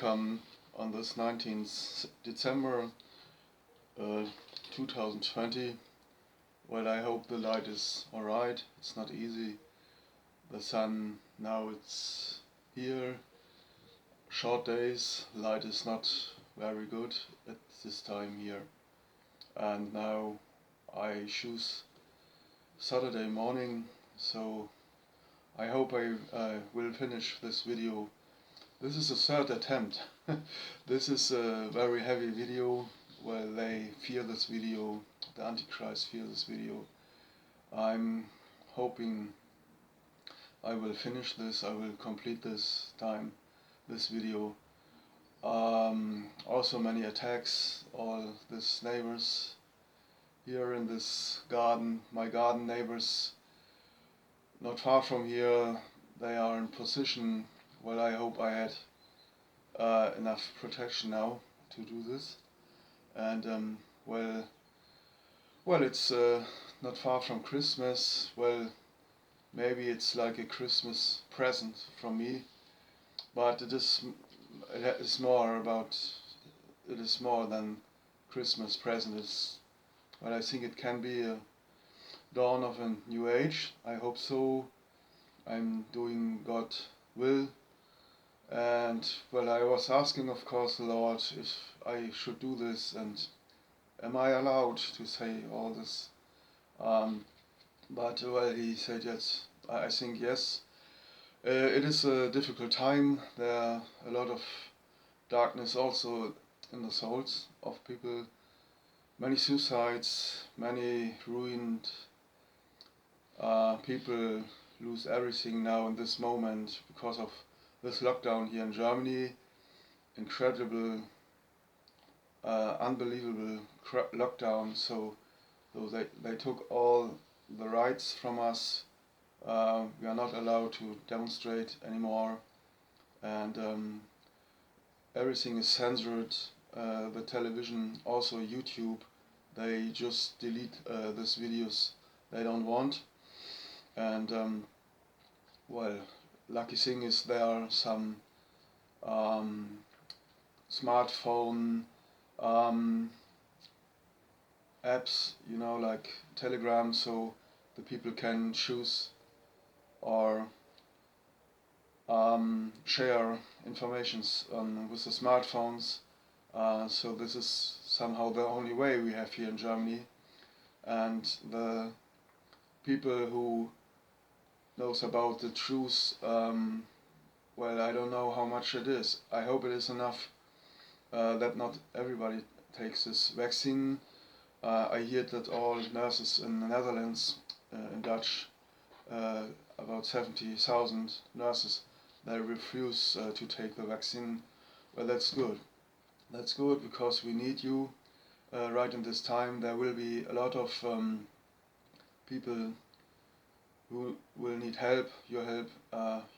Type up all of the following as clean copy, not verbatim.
welcome on this 19th December 2020. Well, I hope the light is alright. It's not easy. The sun now it's here. Short days, light is not very good at this time here. And now I choose Saturday morning, so I hope I will finish this video. This is a third attempt. This is a very heavy video. Well, they fear this video, the Antichrist fear this video. I'm hoping I will finish this, I will complete this video. Also many attacks, all these neighbors here in this garden, my garden neighbors, not far from here, they are in position. Well, I hope I had enough protection now to do this. And well, it's not far from Christmas. Well, maybe it's like a Christmas present from me, but it is more than Christmas present. Well, I think it can be a dawn of a new age. I hope so. I'm doing God will. And well, I was asking, of course, the Lord if I should do this, and am I allowed to say all this? But well, he said yes. I think yes. It is a difficult time. There are a lot of darkness also in the souls of people. Many suicides, many ruined people lose everything now in this moment because of this lockdown here in Germany. Incredible, unbelievable lockdown. So they took all the rights from us. We are not allowed to demonstrate anymore, and everything is censored. The television, also YouTube, they just delete these videos they don't want. And well, lucky thing is there are some smartphone apps, like Telegram, so the people can choose or share informations with the smartphones. So this is somehow the only way we have here in Germany. And the people who knows about the truth, well, I don't know how much it is. I hope it is enough that not everybody takes this vaccine. I hear that all nurses in the Netherlands, in Dutch, about 70,000 nurses, they refuse to take the vaccine. Well, that's good. That's good, because we need you right in this time. There will be a lot of people who will need help, your help.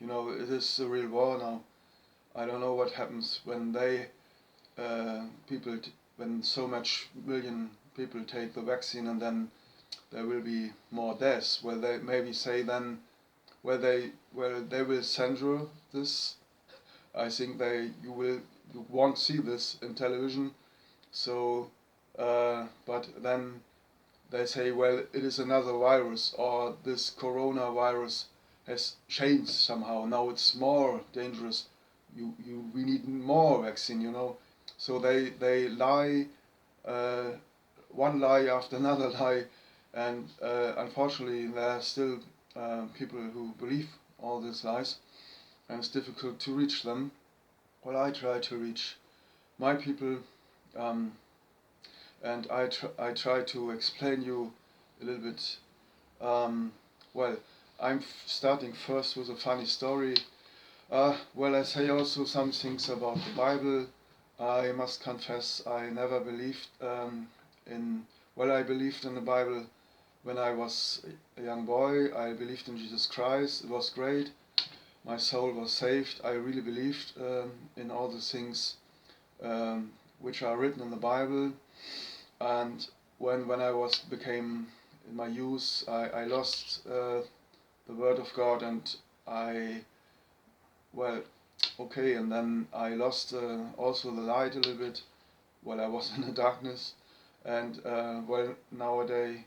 It is a real war now. I don't know what happens when when so much million people take the vaccine, and then there will be more deaths. Well, they maybe say then, they will censor this. I think you won't see this in television. So, but then they say, well, it is another virus, or this coronavirus has changed somehow. Now it's more dangerous. We need more vaccine, So they lie, one lie after another lie, and unfortunately there are still people who believe all these lies, and it's difficult to reach them. Well, I try to reach my people, and I try to explain you a little bit. Well, I'm starting first with a funny story. Well, I say also some things about the Bible. I must confess I never believed I believed in the Bible when I was a young boy. I believed in Jesus Christ. It was great. My soul was saved. I really believed in all the things which are written in the Bible. And when I became in my youth, I lost the Word of God, and okay, and then I lost also the light a little bit while I was in the darkness. And well, nowadays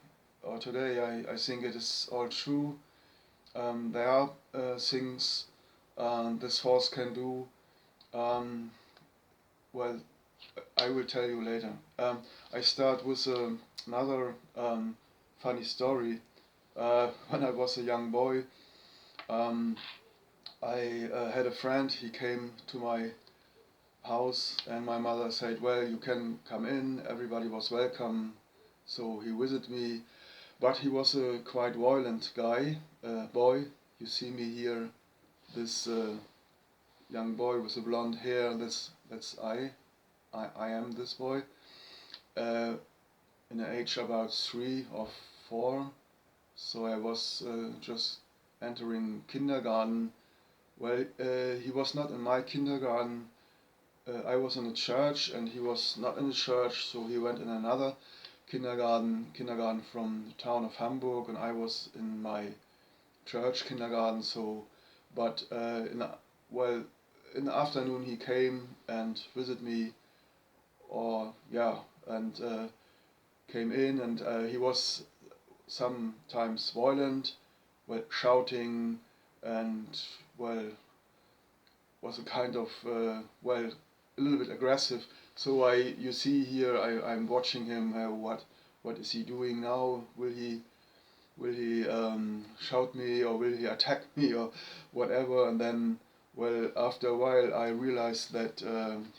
or today, I think it is all true. There are things this horse can do. Um, well, I will tell you later. I start with another funny story. When I was a young boy, um, I had a friend. He came to my house, and my mother said, "Well, you can come in. Everybody was welcome." So he visited me, but he was a quite violent guy, boy. You see me here, this young boy with the blonde hair. That's I am this boy. Uh, in the age about 3 or 4, so I was just entering kindergarten. Well, he was not in my kindergarten. I was in a church and he was not in the church, so he went in another kindergarten from the town of Hamburg, and I was in my church kindergarten. So, but well, in the afternoon he came and visited me, or yeah, and came in, and he was sometimes violent, well, shouting, and well, was a kind of well, a little bit aggressive. So you see here, I'm watching him. What is he doing now? Will he shout me, or will he attack me, or whatever? And then, well, after a while, I realized that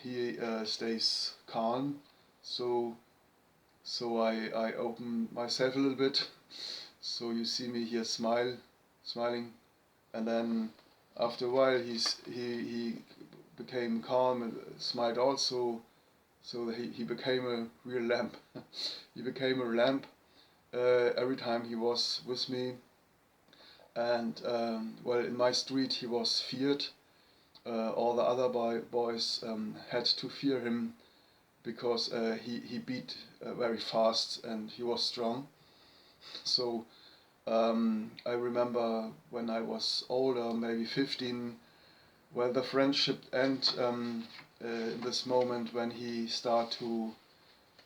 he stays calm. So I open myself a little bit. So you see me here smiling, and then after a while he became calm and smiled also. So he became a real lamp. He became a lamp every time he was with me. And well, in my street he was feared. All the other boys had to fear him because he beat very fast and he was strong. So I remember when I was older, maybe 15, well, the friendship end in this moment when he started to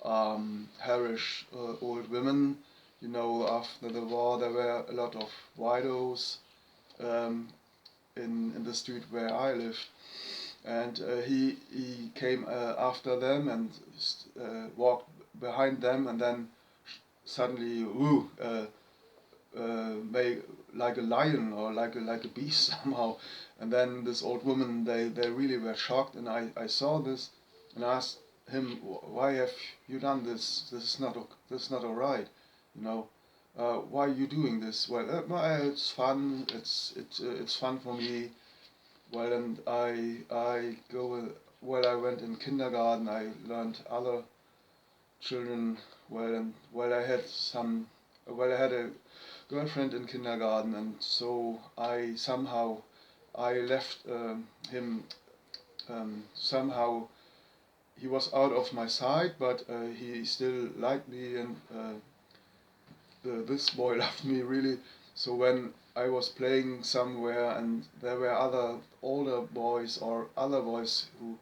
harass old women. You know, after the war there were a lot of widows um, in the street where I lived. And he came after them and walked behind them, and then suddenly, made like a lion or like a beast somehow. And then this old woman, they really were shocked, and I saw this, and I asked him, why have you done this? This is not alright, you know. Why are you doing this? Well, it's fun. It's fun for me. Well, and I go. Well, I went in kindergarten. I learned other children. Well, and well, I had some. Well, I had a girlfriend in kindergarten, and so I left him. Somehow he was out of my sight, but he still liked me, and this boy loved me really. So when I was playing somewhere and there were other older boys or other boys who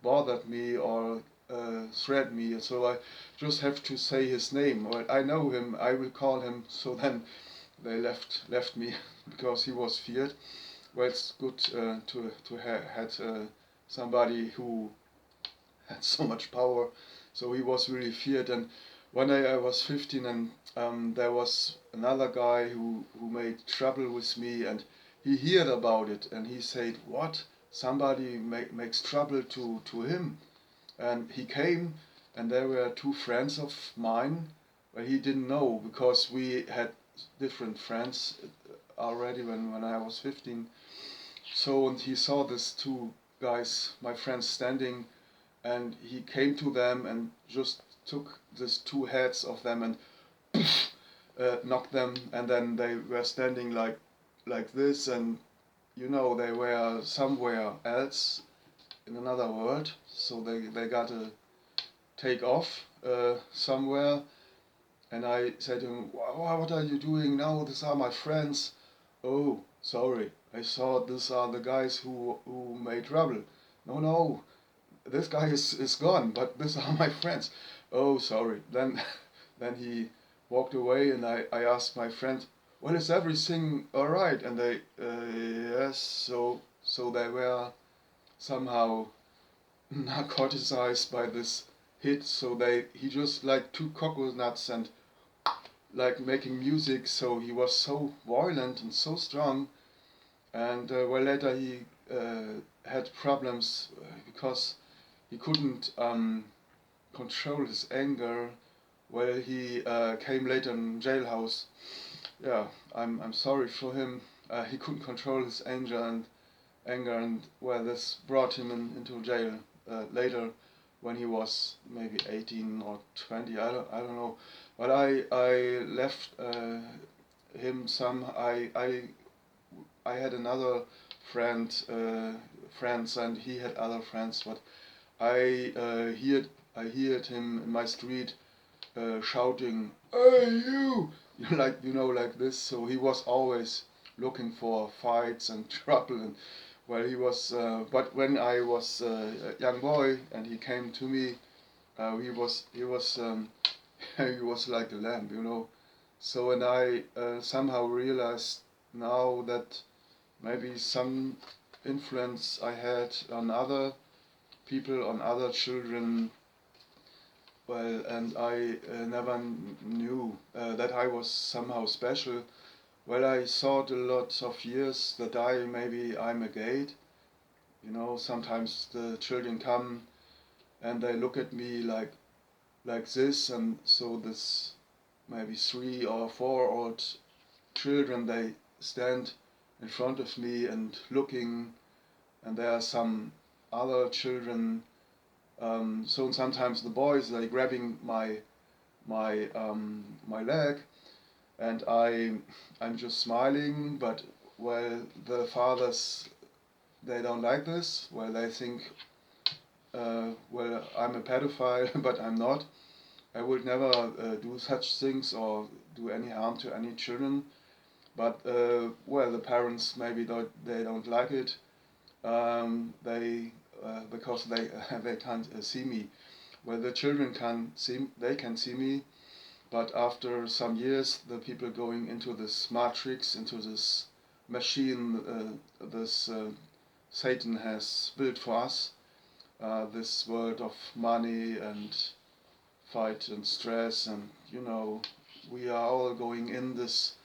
bothered me or threatened me, so I just have to say his name. Well, I know him, I will call him. So then they left me because he was feared. Well, it's good to had somebody who had so much power. So he was really feared. And one day I was 15, and there was another guy who made trouble with me, and he heard about it, and he said, "What? Somebody makes trouble to him?" And he came, and there were two friends of mine, but he didn't know because we had different friends already when I was 15. So, and he saw these two guys, my friends, standing, and he came to them and just took these two heads of them and knocked them, and then they were standing like this, and you know they were somewhere else in another world, so they got to take off somewhere. And I said to him, what are you doing now? These are my friends." "Oh, sorry." I thought these are the guys who made trouble. No, no, this guy is gone, but these are my friends. Oh, sorry. Then then he walked away, and I asked my friend, well, is everything all right? And they, yes. So they were somehow narcotized by this hit. So he just like took coconuts and like making music. So he was so violent and so strong. And well, later he had problems because he couldn't control his anger. Well, he came later in jailhouse. Yeah, I'm sorry for him. He couldn't control his anger, and well, this brought him into jail later, when he was maybe 18 or 20. I don't know, but I left him some. I had another friends, and he had other friends, but I heard him in my street shouting, "Hey you!" like this. So he was always looking for fights and trouble, and well, he was. But when I was a young boy and he came to me, he was he was like a lamb. So, and I somehow realized now that maybe some influence I had on other people, on other children. Well, and I never knew that I was somehow special. Well, I thought a lot of years that maybe I'm a gate. Sometimes the children come and they look at me like this, and so this maybe 3 or 4 old children, they stand in front of me and looking, and there are some other children. So sometimes the boys, they grabbing my leg, and I'm just smiling. But well, the fathers, they don't like this. Well, they think well, I'm a pedophile, but I'm not. I would never do such things or do any harm to any children. But well, the parents maybe they don't like it. They Because they they can't see me. Well, the children can see me, but after some years, the people going into this matrix, into this machine, this Satan has built for us, this world of money and fight and stress, and we are all going in this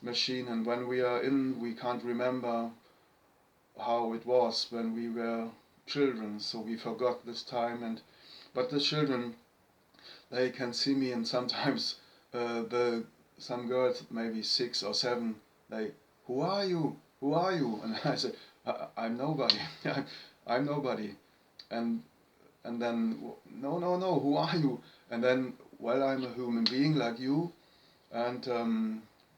machine, and when we are in, we can't remember how it was when we were children, so we forgot this time. And but the children, they can see me, and sometimes the some girls, maybe 6 or 7, they, who are you? Who are you? And I say, I'm nobody. I'm nobody. And then, no, no, no, who are you? And then, well, I'm a human being like you, and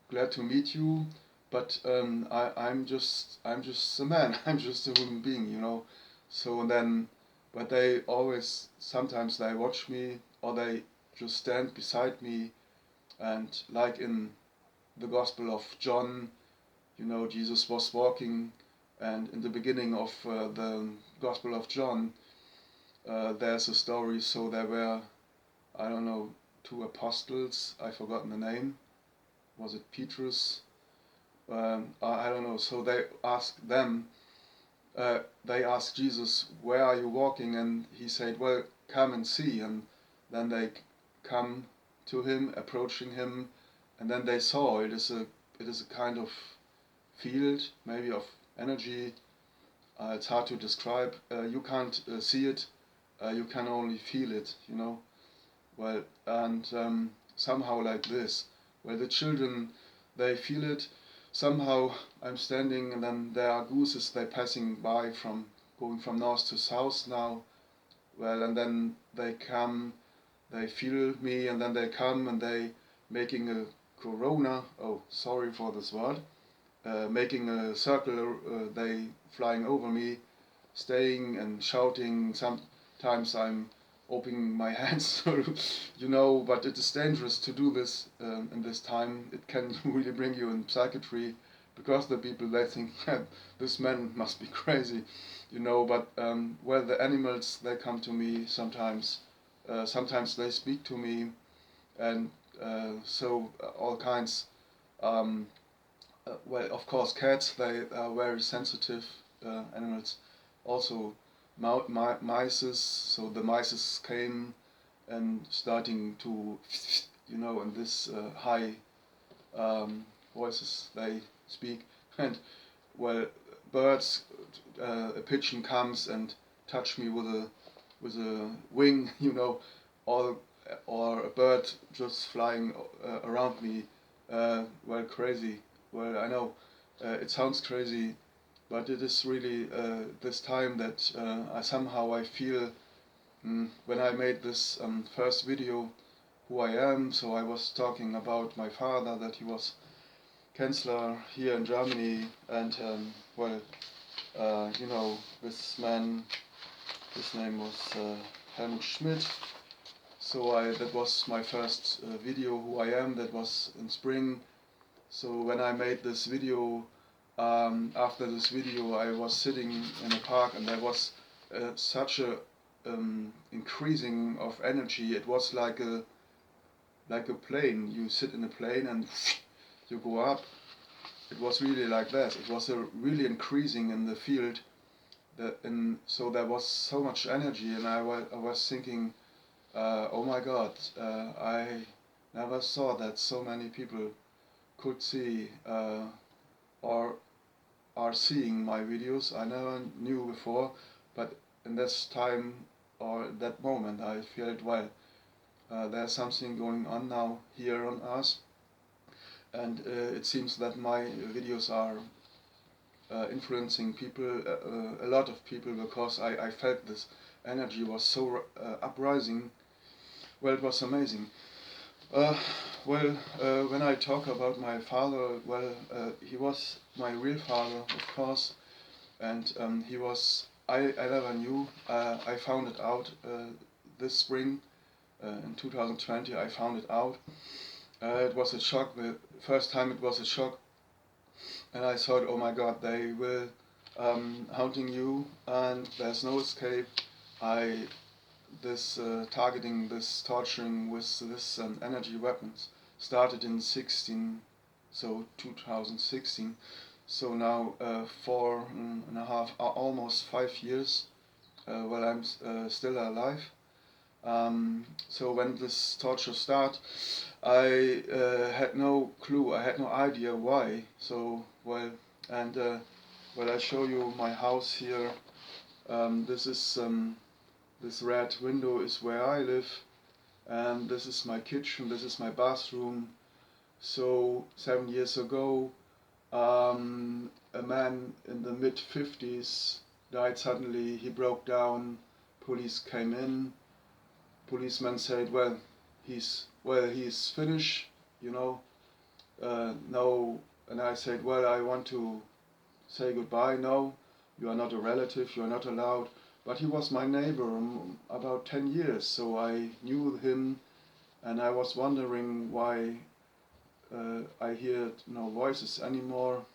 glad to meet you. But I'm just a man. I'm just a human being. So then, but they always, sometimes they watch me, or they just stand beside me, and like in the Gospel of John, Jesus was walking, and in the beginning of the Gospel of John, there's a story. So there were, I don't know, 2 apostles. I've forgotten the name. Was it Petrus? I don't know. So they asked Jesus, "Where are you walking?" And he said, "Well, come and see." And then they come to him, approaching him, and then they saw it is a kind of field, maybe of energy. It's hard to describe. You can't see it. You can only feel it. Well, and somehow like this, where the children, they feel it. Somehow I'm standing, and then there are gooses, they passing by, from going from north to south now. Well, and then they come, they feel me, and then they come, and they making a corona. Oh, sorry for this word. Making a circle. They flying over me, staying and shouting. Sometimes I'm opening my hands, but it is dangerous to do this in this time. It can really bring you in psychiatry because the people, they think this man must be crazy, you know. But well, the animals, they come to me sometimes. Sometimes they speak to me, and so all kinds. Um, well, of course, cats, they are very sensitive animals. Also, mice. So the mice came and starting to, you know, in this high voices they speak. And well, birds, a pigeon comes and touch me with a wing, you know, or a bird just flying around me. Well, crazy. Well, I know it sounds crazy, but it is really this time that I feel when I made this first video who I am. So I was talking about my father, that he was Chancellor here in Germany, and well, you know, this man, his name was Helmut Schmidt. So that was my first video who I am. That was in spring. So when I made this video, after this video, I was sitting in a park, and there was such a increasing of energy. It was like a plane. You sit in a plane and you go up. It was really like that. It was a really increasing in the field. So there was so much energy, and I was thinking, oh my God, I never saw that so many people could see or are seeing my videos. I never knew before, but in this time or that moment, I feel it well. There's something going on now here on Earth, and it seems that my videos are influencing people, a lot of people, because I felt this energy was so uprising. Well, it was amazing. Uh, well, when I talk about my father, well, he was my real father, of course, and he was. I never knew. I found it out this spring, in 2020. I found it out. It was a shock. The first time it was a shock, and I thought, oh my God, they will hunting you, and there's no escape. I this targeting, this torturing with this energy weapons started in 16, so 2016. So now 4.5, almost 5 years. Well, I'm still alive. So when this torture started, I had no clue. I had no idea why. So well, and well, I show you my house here. This is this red window is where I live, and this is my kitchen. This is my bathroom. So 7 years ago, a man in the mid-50s died suddenly. He broke down. Police came in. Policeman said, "Well, he's finished, you know." No, and I said, "Well, I want to say goodbye." "No, you are not a relative. You are not allowed." But he was my neighbor about 10 years, so I knew him, and I was wondering why I heard no voices anymore.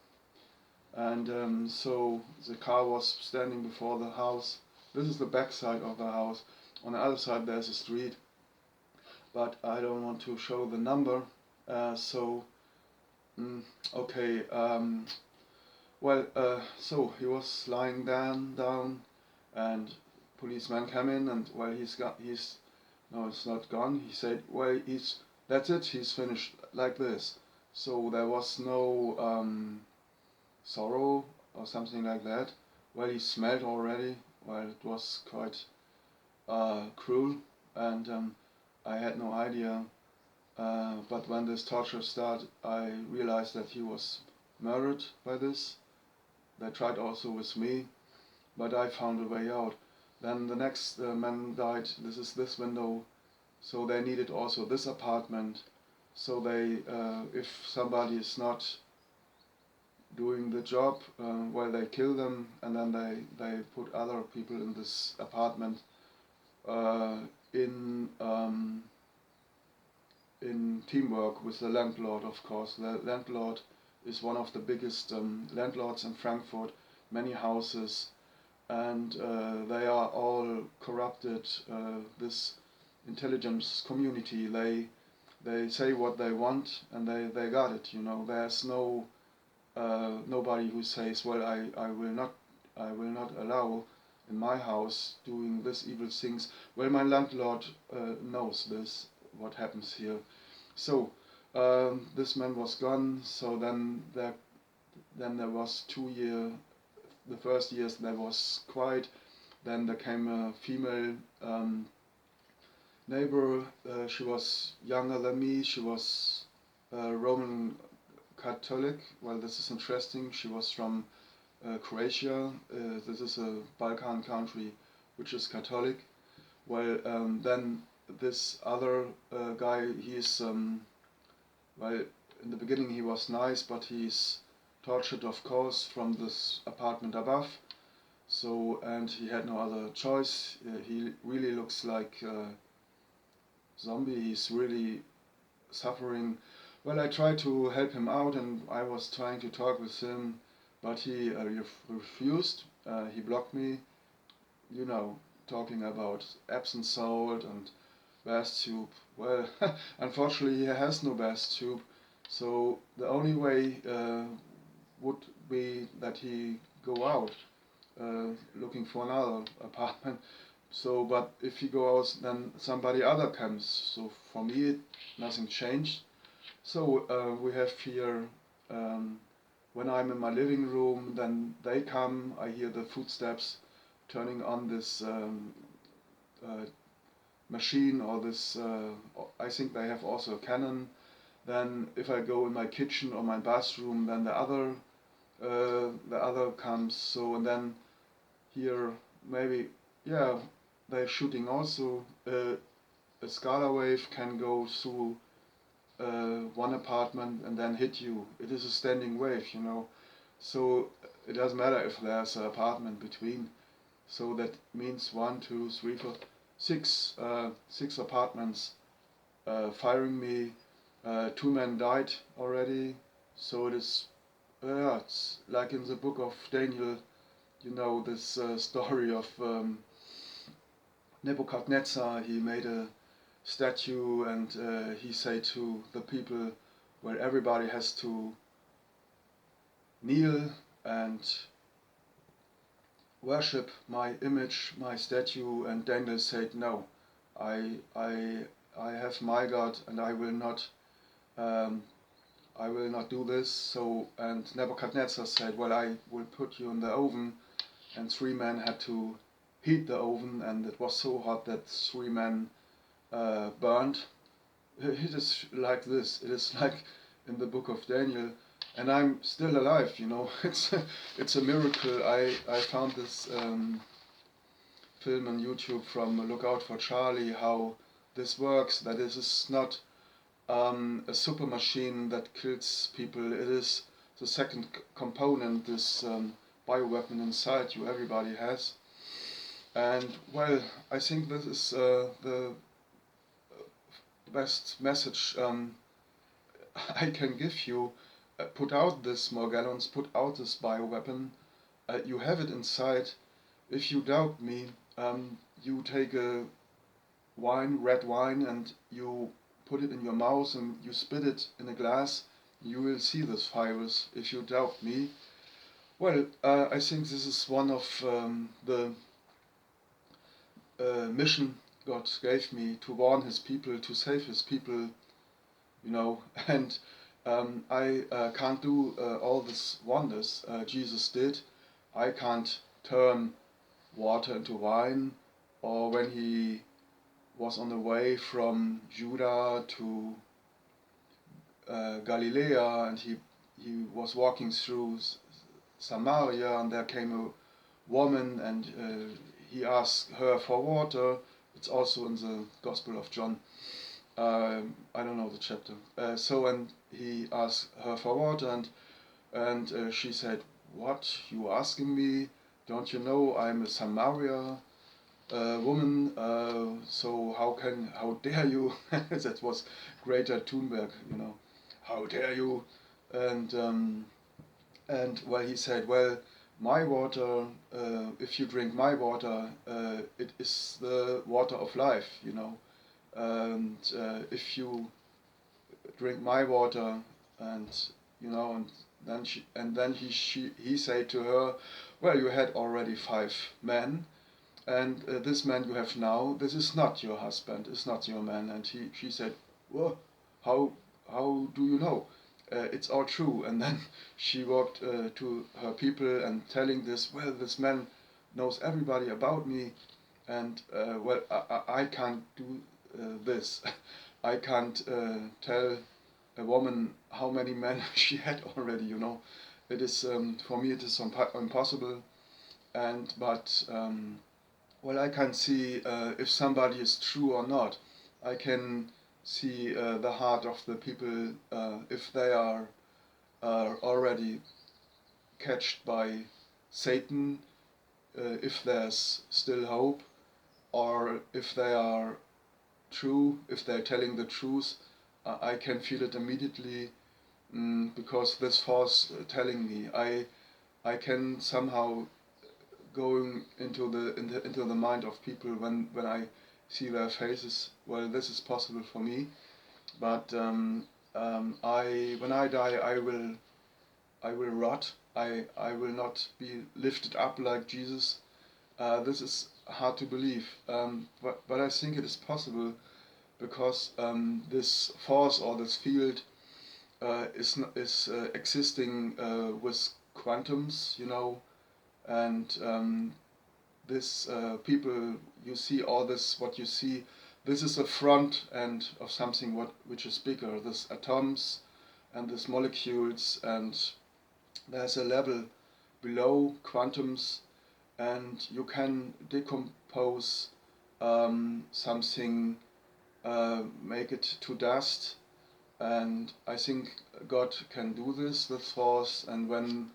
And so the car was standing before the house. This is the back side of the house. On the other side there's a street, but I don't want to show the number. So okay. Well, so he was lying down, and policeman came in, and well, no, it's not gone. He said, well, that's it. He's finished like this. So there was no sorrow or something like that. Well, he smelled already. Well, it was quite cruel, and I had no idea. But when this torture started, I realized that he was murdered by this. They tried also with me, but I found a way out. Then the next man died. This is this window, so they needed also this apartment. So they, if somebody is not doing the job, well, they kill them, and then they put other people in this apartment in teamwork with the landlord, of course. The landlord is one of the biggest landlords in Frankfurt, many houses, and they are all corrupted. This intelligence community, they say what they want and they got it. You know, there's nobody who says, well, I will not allow in my house doing this evil things. Well, my landlord knows this, what happens here. So this man was gone. So then there was 2 years. The first years there was quiet. Then there came a female neighbor. She was younger than me. She was Roman Catholic. Well, this is interesting. She was from Croatia. This is a Balkan country which is Catholic. Well, then this other guy, he's well, in the beginning he was nice, but he's tortured, of course, from this apartment above. So, and he had no other choice. He really looks like a zombie. He's really suffering. Well, I tried to help him out, and I was trying to talk with him, but he refused. He blocked me. You know, talking about Epsom salt and bath tube. Well, unfortunately, he has no bath tube, so the only way would be that he go out looking for another apartment. So, but if he goes, then somebody other comes. So for me, nothing changed. So we have here, when I'm in my living room, then they come, I hear the footsteps turning on this machine, or this, I think they have also a cannon. Then if I go in my kitchen or my bathroom, then the other comes. So, and then here maybe, yeah, they're shooting also. A scalar wave can go through one apartment and then hit you. It is a standing wave, you know. So it doesn't matter if there's an apartment between. So that means 1, 2, 3, 4, 6, 6 apartments firing me. 2 men died already. So it is, it's like in the book of Daniel, you know, this story of Nebuchadnezzar. He made a statue, and he said to the people, well, everybody has to kneel and worship my image, my statue. And Daniel said, no, I have my God, and I will not do this. So, and Nebuchadnezzar said, well, I will put you in the oven. And 3 men had to heat the oven, and it was so hot that 3 men burned. It is like this. It is like in the book of Daniel, and I'm still alive. You know, it's a miracle. I found this film on YouTube from Look Out for Charlie. How this works. That this is not a super machine that kills people. It is the second component. This bioweapon inside you. Everybody has. And well, I think this is the best message I can give you. Put out this Morgellons, put out this bioweapon. You have it inside. If you doubt me, you take a wine, red wine, and you put it in your mouth and you spit it in a glass. You will see this virus if you doubt me. Well, I think this is one of the mission God gave me to warn His people, to save His people, you know, and I can't do all these wonders Jesus did. I can't turn water into wine, or when He was on the way from Judah to Galilee, and he was walking through Samaria, and there came a woman, and he asked her for water. It's also in the Gospel of John. I don't know the chapter. And he asked her for water, and she said, "What, you asking me? Don't you know I'm a Samaria woman? So how dare you?" That was Greta Thunberg, you know. How dare you and well, he said, well, my water, if you drink my water, it is the water of life, you know. And if you drink my water, and you know, and then he said to her, well, you had already 5 men, and this man you have now, this is not your husband, it's not your man. And she said, well, how do you know? It's all true. And then she walked to her people and telling this, well, this man knows everybody about me, and well, I can't do this. I can't tell a woman how many men she had already, you know. It is, for me, it is impossible. And, but, well, I can see if somebody is true or not. I can see the heart of the people, if they are already catched by Satan, if there's still hope, or if they are true, if they're telling the truth. I can feel it immediately, because this force telling me. I can somehow going into the mind of people when I see their faces. Well, this is possible for me, but I when I die, I will rot. I will not be lifted up like Jesus. This is hard to believe, but I think it is possible, because this force or this field is existing with quantums, you know, and this people, you see all this, what you see, this is the front end of something which is bigger. This atoms and these molecules, and there's a level below quantums, and you can decompose something, make it to dust, and I think God can do this force. And when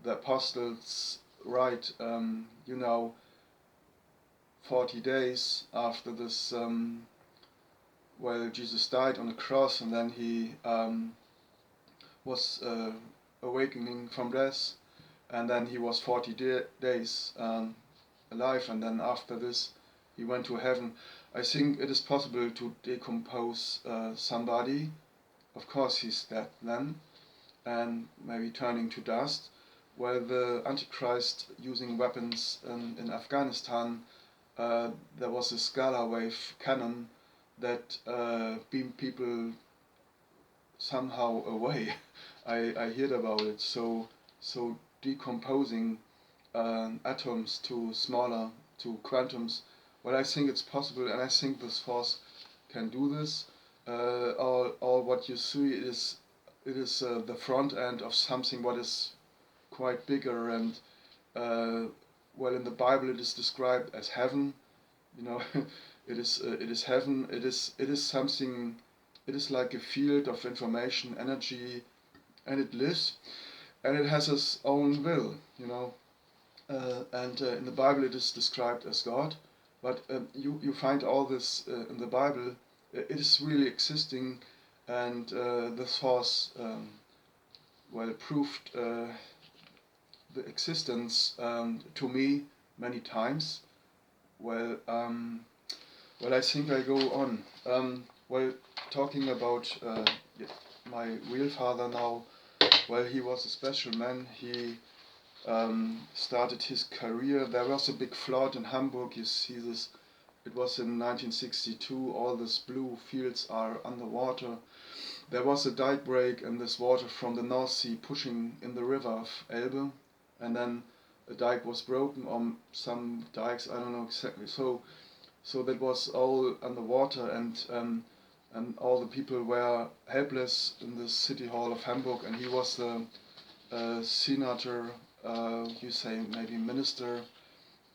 the apostles write, you know, 40 days after this, well, Jesus died on the cross, and then he was awakening from death, and then he was 40 days alive, and then after this he went to heaven. I think it is possible to decompose somebody. Of course he's dead then, and maybe turning to dust. Well, the Antichrist using weapons in Afghanistan, there was a scalar wave cannon that beamed people somehow away. I heard about it. So decomposing atoms to smaller, to quantums. Well, I think it's possible, and I think this force can do this. All what you see is the front end of something what is quite bigger, and well, in the Bible it is described as heaven. You know, it is heaven. It is something. It is like a field of information, energy, and it lives, and it has its own will. You know, and in the Bible it is described as God, but you find all this in the Bible. It is really existing, and this force, well, proved the existence to me many times. Well, well, I think I go on. Well, talking about my real father now. Well, he was a special man. He started his career. There was a big flood in Hamburg. You see this. It was in 1962. All these blue fields are underwater. There was a dike break, and this water from the North Sea pushing in the river of Elbe, and then a dike was broken, or some dikes, I don't know exactly. So that was all underwater, and all the people were helpless in the city hall of Hamburg. And he was the senator, you say maybe minister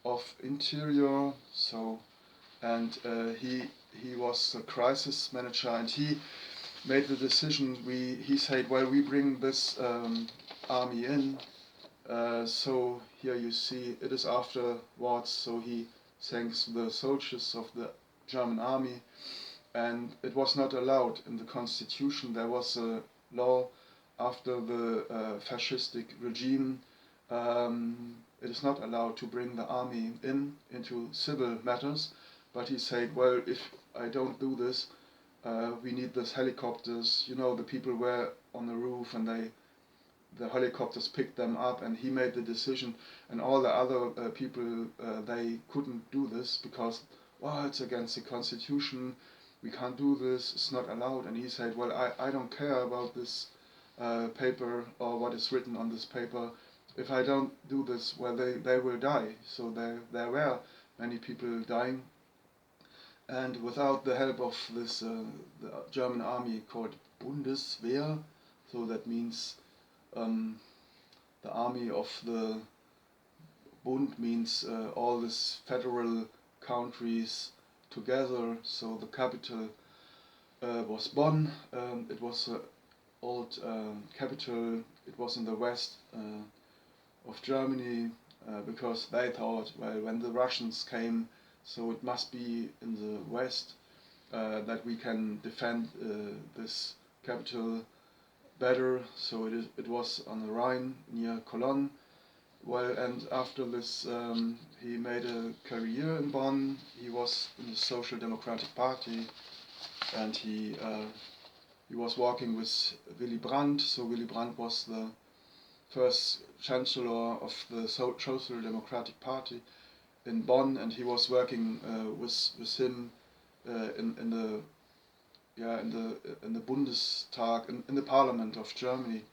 of interior. So, and he was the crisis manager, and he made the decision. He said, well, we bring this army in. So here you see it is afterwards. So he thanks the soldiers of the German army, and it was not allowed in the constitution. There was a law after the fascistic regime, it is not allowed to bring the army into civil matters. But he said, well, if I don't do this, we need these helicopters. You know, the people were on the roof and the helicopters picked them up, and he made the decision, and all the other people, they couldn't do this because, well, it's against the constitution, we can't do this, it's not allowed. And he said, well, I don't care about this paper or what is written on this paper. If I don't do this, well, they will die. So there were many people dying, and without the help of this the German army called Bundeswehr, so that means the army of the Bund means all these federal countries together. So the capital was Bonn. It was an old capital. It was in the west of Germany because they thought, well, when the Russians came, so it must be in the west that we can defend this capital better. So it was on the Rhine near Cologne. Well, and after this, he made a career in Bonn. He was in the Social Democratic Party, and he was working with Willy Brandt. So Willy Brandt was the first chancellor of the Social Democratic Party in Bonn, and he was working with him in the Bundestag, in the Parliament of Germany.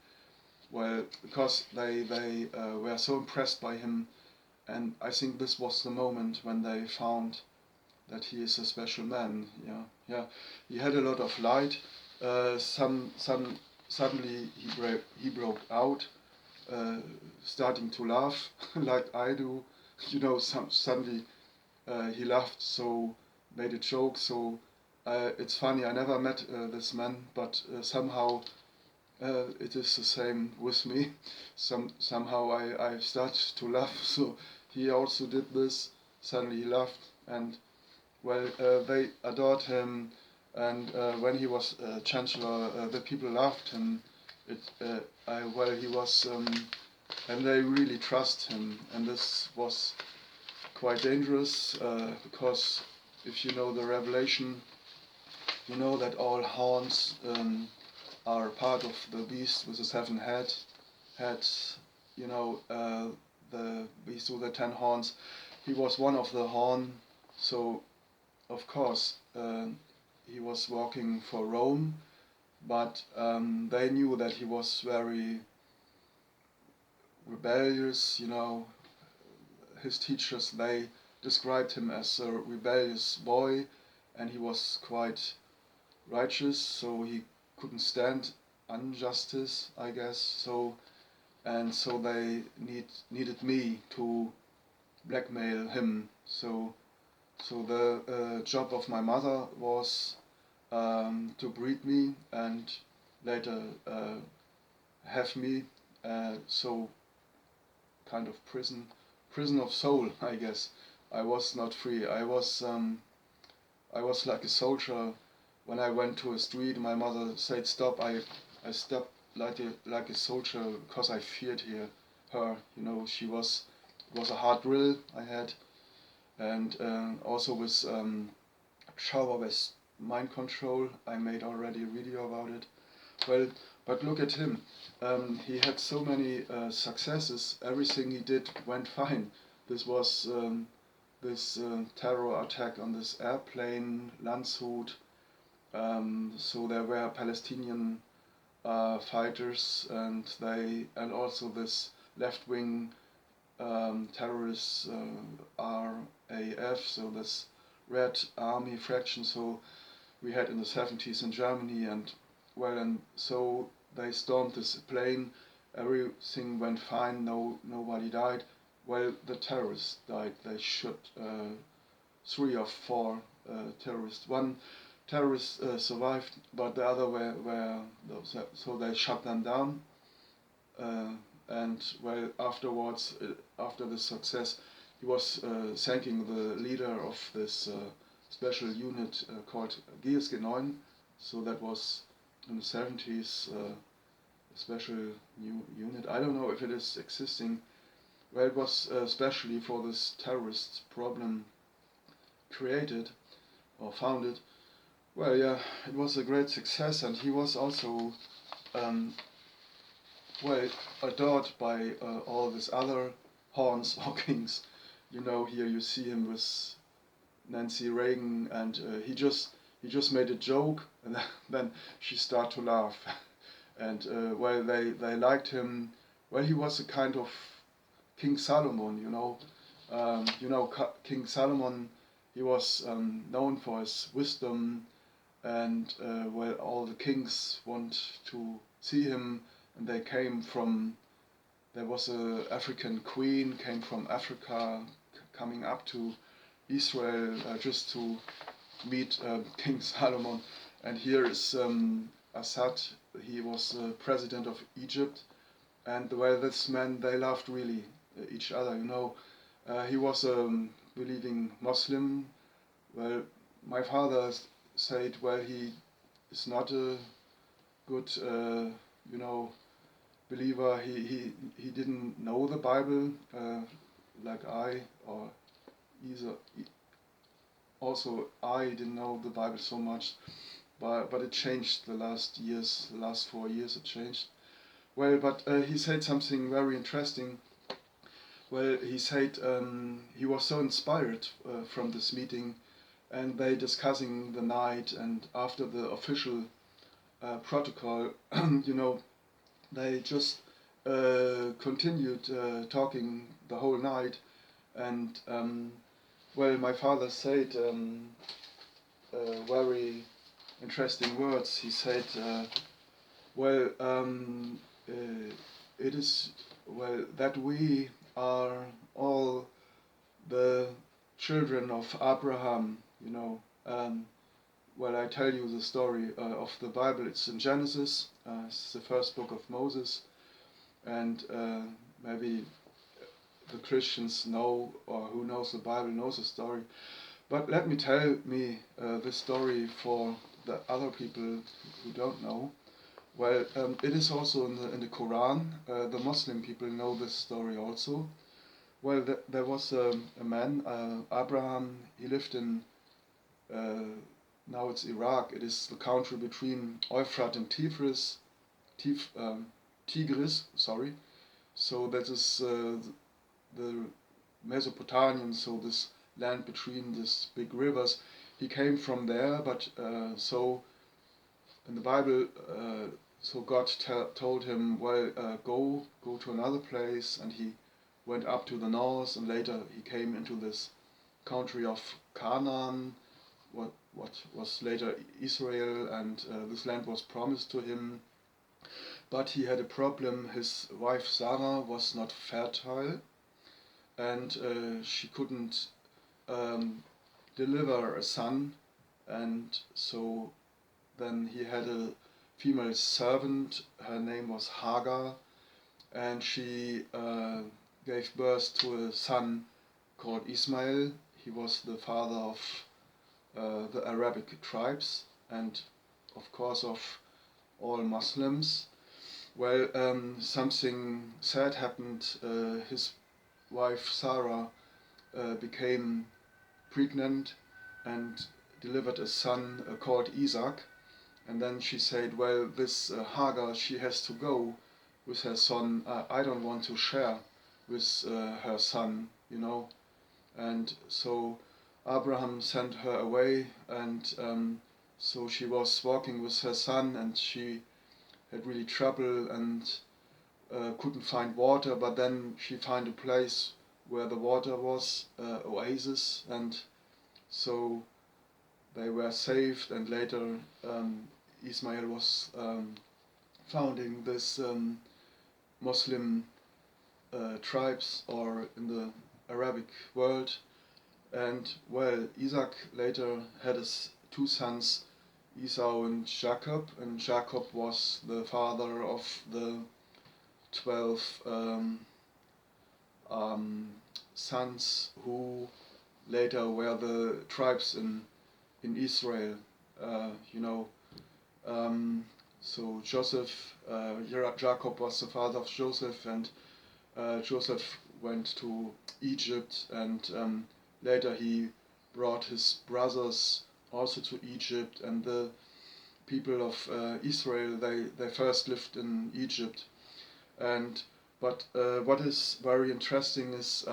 Well, because they were so impressed by him, and I think this was the moment when they found that he is a special man. Yeah. He had a lot of light. Suddenly he broke out, starting to laugh like I do. You know, suddenly he laughed, so made a joke. So it's funny. I never met this man, but somehow. It is the same with me. Somehow I start to laugh, so he also did this. Suddenly he laughed, and well, they adored him, and when he was chancellor, the people loved him. He was, and they really trust him, and this was quite dangerous because if you know the Revelation, you know that all horns are part of the beast with the seven heads. You know, the beast with the 10 horns. He was one of the horn, so of course he was working for Rome, but they knew that he was very rebellious. You know, his teachers, they described him as a rebellious boy, and he was quite righteous, so he couldn't stand injustice, I guess. So they needed me to blackmail him. So the job of my mother was to breed me and later have me. So kind of prison of soul, I guess. I was not free. I was like a soldier. When I went to a street, my mother said stop. I stopped like a soldier because I feared her. You know, it was a hard drill I had, and also with Zauberwest mind control. I made already a video about it. Well, but look at him. He had so many successes. Everything he did went fine. This was this terror attack on this airplane, Landshut. So there were Palestinian fighters, and also this left-wing terrorist RAF, so this Red Army fraction. So we had in the 70s in Germany, and so they stormed this plane. Everything went fine. Nobody died. Well, the terrorists died. They shot 3 or 4 terrorists. One terrorist survived, but the other were so they shut them down. And well, afterwards, after the success, he was thanking the leader of this special unit called GSG 9. So that was in the 70s. special new unit. I don't know if it is existing. Well, it was especially for this terrorist problem created or founded. Well, yeah, it was a great success, and he was also um, well adored by all these other horns or kings. You know, here you see him with Nancy Reagan, and he just made a joke, and then she started to laugh, and well, they liked him. Well, he was a kind of King Solomon, you know. King Solomon, he was known for his wisdom, and well, all the kings want to see him, and they came from. There was a African queen came from Africa, coming up to Israel just to meet King Solomon, and here is Assad. He was president of Egypt, and well, this man they loved really each other. You know, he was a believing Muslim. Well, my father said, well, he is not a good, you know, believer. He didn't know the Bible like I, or either. Also, I didn't know the Bible so much, but it changed the last years. The last 4 years, it changed. Well, but he said something very interesting. Well, he said he was so inspired from this meeting, and they discussing the night, and after the official protocol, you know, they just continued talking the whole night, and well, my father said very interesting words. He said, well, it is well that we are all the children of Abraham, you know. Well, I tell you the story of the Bible. It's in Genesis. It's the first book of Moses, and maybe the Christians know, or who knows the Bible knows the story. But let me tell this story for the other people who don't know. Well, it is also in the Quran. The Muslim people know this story also. Well, there was a man, Abraham. He lived in now it's Iraq. It is the country between Euphrates and Tigris. Sorry. So that is the Mesopotamian. So this land between these big rivers. He came from there, but so in the Bible, so God told him, well, go to another place, and he went up to the north, and later he came into this country of Canaan, what was later Israel, and this land was promised to him. But he had a problem. His wife Sarah was not fertile, and she couldn't deliver a son, and so then he had a female servant. Her name was Hagar, and she gave birth to a son called Ismail. He was the father of the Arabic tribes, and of course of all Muslims. Well, something sad happened. His wife Sarah became pregnant and delivered a son called Isaac. And then she said, well, this Hagar, she has to go with her son. I don't want to share with her son, you know. And so Abraham sent her away, and so she was walking with her son, and she had really trouble and couldn't find water, but then she found a place where the water was, oasis, and so they were saved, and later Ismail was founding this Muslim tribes, or in the Arabic world. And well, Isaac later had his two sons, Esau and Jacob was the father of the 12 sons who later were the tribes in Israel. You know, So Joseph, Jacob was the father of Joseph, and Joseph went to Egypt, and later he brought his brothers also to Egypt, and the people of Israel, they first lived in Egypt. And but what is very interesting is,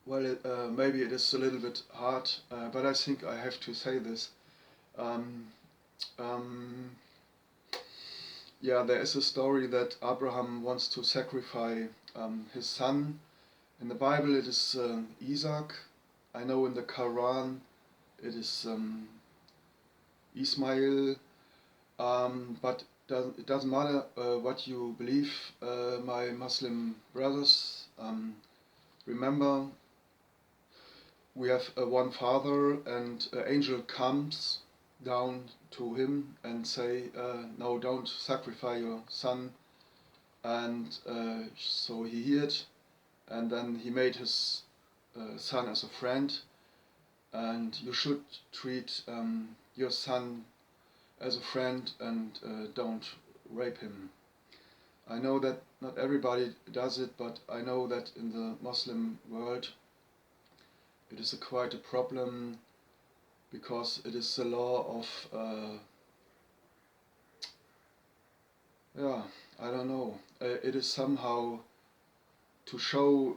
maybe it is a little bit hard, but I think I have to say this. Um, um, yeah, there is a story that Abraham wants to sacrifice his son. In the Bible, it is Isaac. I know in the Quran, it is Ismail. But it doesn't matter what you believe, my Muslim brothers. Remember, we have one Father, and an angel comes down to him and say, "No, don't sacrifice your son." And so he heard, and then he made his son as a friend. And you should treat your son as a friend, and don't rape him. I know that not everybody does it, but I know that in the Muslim world it is quite a problem, because it is the law of, yeah, I don't know, it is somehow to show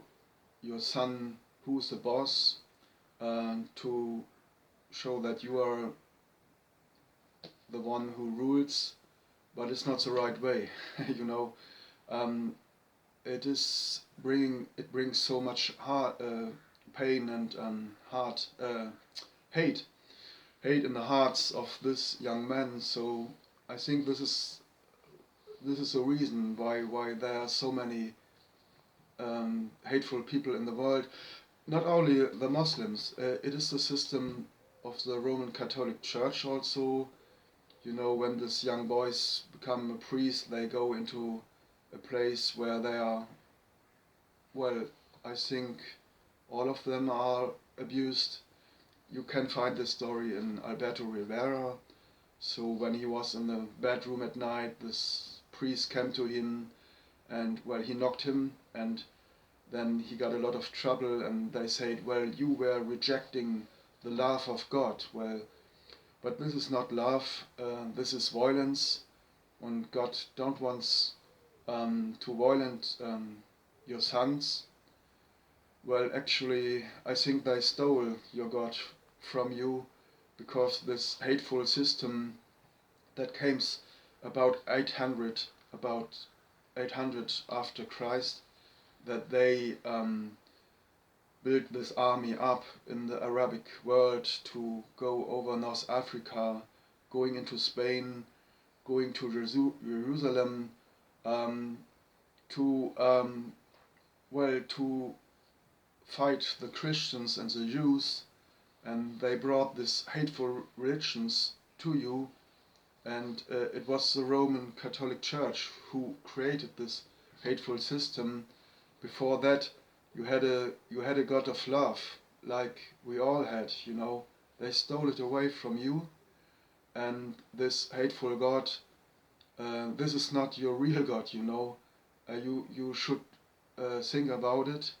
your son who's the boss, to show that you are the one who rules, but it's not the right way, you know. Um, it brings so much pain and hate in the hearts of this young man. So I think this is a reason why there are so many hateful people in the world. Not only the Muslims, it is the system of the Roman Catholic Church also. You know, when these young boys become a priest, they go into a place where they are, well, I think all of them are abused. You can find this story in Alberto Rivera. So when he was in the bedroom at night, this priest came to him, and, well, he knocked him, and then he got a lot of trouble, and they said, well, you were rejecting the love of God. Well, but this is not love, this is violence, and God don't want to violate your sons. Well, actually, I think they stole your God from you, because this hateful system that came about 800 after Christ, that they built this army up in the Arabic world to go over North Africa, going into Spain, going to Jerusalem, to to fight the Christians and the Jews, and they brought these hateful religions to you, and it was the Roman Catholic Church who created this hateful system. Before that, you had a God of love, like we all had, you know. They stole it away from you, and this hateful God, this is not your real God, you know. You should think about it,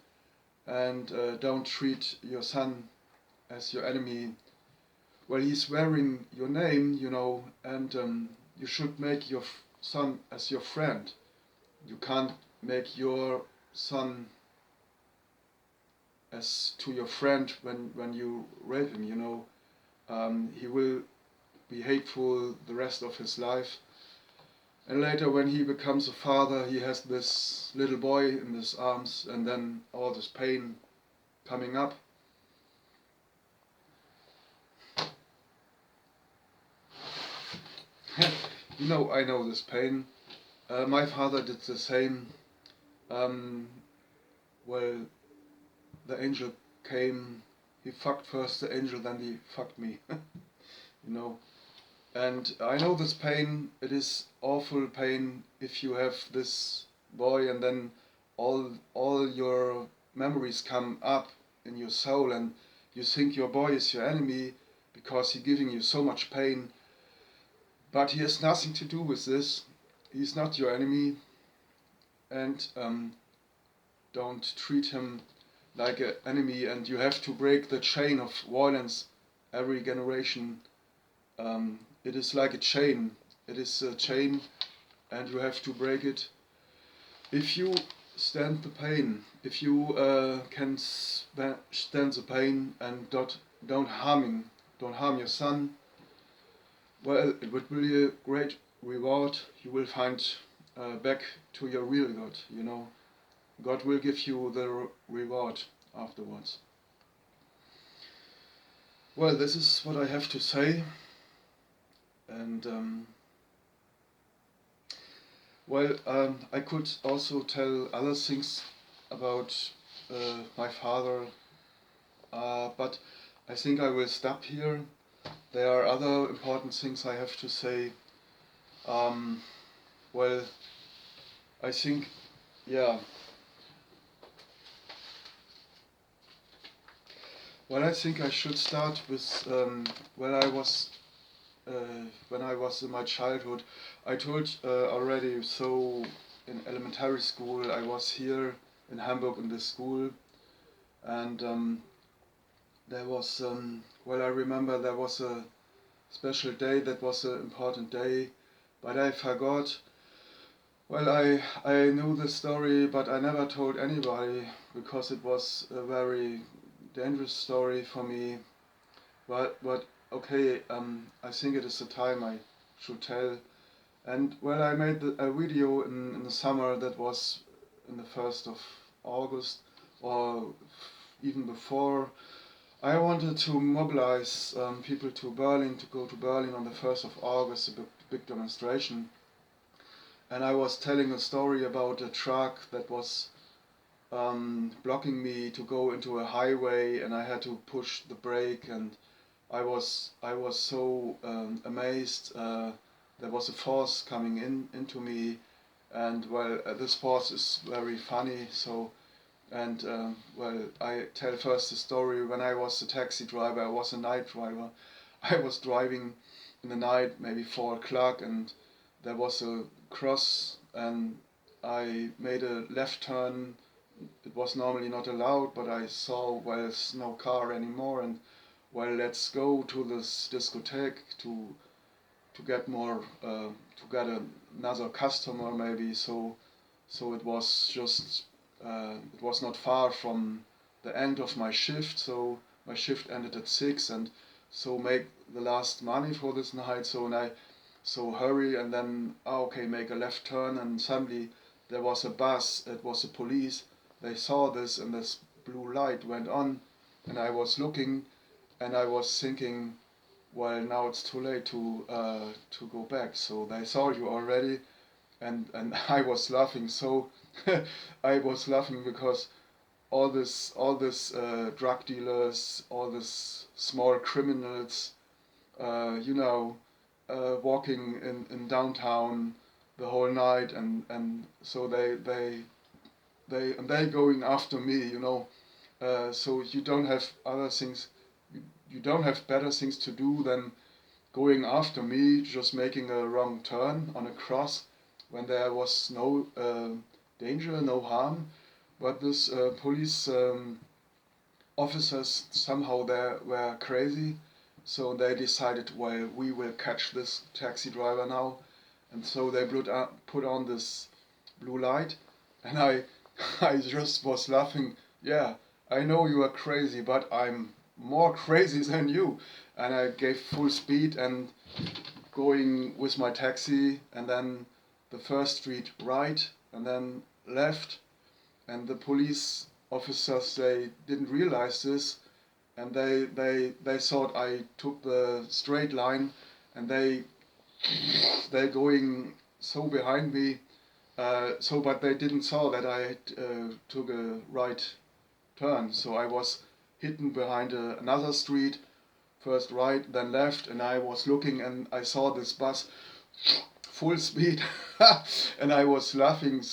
and don't treat your son as your enemy. Well, he's wearing your name, you know, and you should make your son as your friend. You can't make your son as to your friend when you rape him, you know. He will be hateful the rest of his life. And later, when he becomes a father, he has this little boy in his arms, and then all this pain coming up. You know, I know this pain. My father did the same. Um, well, the angel came, he fucked first the angel, then he fucked me. You know. And I know this pain, it is awful pain if you have this boy, and then all your memories come up in your soul, and you think your boy is your enemy because he's giving you so much pain. But he has nothing to do with this. He's not your enemy, and don't treat him like an enemy. And you have to break the chain of violence every generation. It is like a chain. It is a chain, and you have to break it. If you stand the pain, if you can stand the pain and don't harm your son, well, it would be a great reward. You will find back to your real God. You know, God will give you the reward afterwards. Well, this is what I have to say, and I could also tell other things about my father, but I think I will stop here. There are other important things I have to say. Well, I think, yeah. Well, I think I should start with when I was in my childhood. I told already. So in elementary school, I was here in Hamburg in this school, and there was I remember there was a special day that was an important day, but I forgot. Well, I knew the story, but I never told anybody because it was a very dangerous story for me. But okay, I think it is the time I should tell. And I made a video in the summer that was in the 1st of August or even before. I wanted to mobilize people to Berlin, to go to Berlin on the 1st of August, a big demonstration. And I was telling a story about a truck that was blocking me to go into a highway, and I had to push the brake, and I was so amazed. There was a force coming into me, and this force is very funny. So, and I tell first the story. When I was a taxi driver, I was a night driver. I was driving in the night, maybe 4 o'clock, and there was a cross, and I made a left turn. It was normally not allowed, but I saw, there's no car anymore, and let's go to this discotheque to get more, to get another customer maybe. So it was just, it was not far from the end of my shift. So my shift ended at 6, and so make the last money for this night. So hurry, and then okay, make a left turn, and suddenly there was a bus. It was the police. They saw this, and this blue light went on, and I was looking, and I was thinking, well, now it's too late to go back. So they saw you already, and I was laughing. So I was laughing because all this drug dealers, all this small criminals, walking in downtown the whole night, and so they going after me, so you don't have other things, you don't have better things to do than going after me, just making a wrong turn on a cross when there was no danger, no harm. But this police officers, somehow they were crazy, so they decided, well, we will catch this taxi driver now, and so they put on this blue light, and I just was laughing. Yeah, I know you are crazy, but I'm more crazy than you. And I gave full speed and going with my taxi, and then the first street right, and then left, and the police officers, they didn't realize this, and they thought I took the straight line, and they going so behind me, but they didn't saw that I took a right turn. So I was hidden behind another street, first right, then left, and I was looking, and I saw this bus full speed, and I was laughing.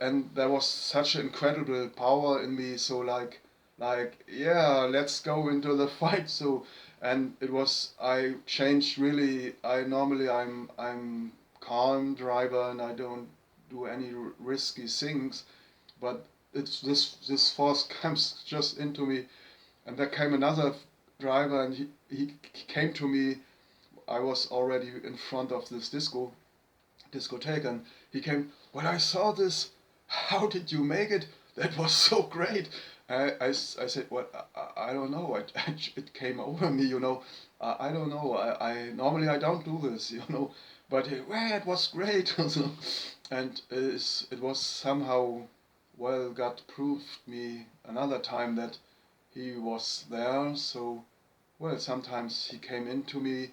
And there was such incredible power in me. So like like, yeah, let's go into the fight. So, and it was, I changed really. I normally I'm calm driver and I don't do any risky things, but it's this force comes just into me, and there came another driver, and he came to me. I was already in front of this discotheque, and he came. When I saw this, how did you make it? That was so great. I said, well, I don't know. It came over me, you know. I don't know. I normally I don't do this, you know. But well, it was great. So, and it was somehow, well, God proved me another time that he was there. So, well, sometimes he came into me,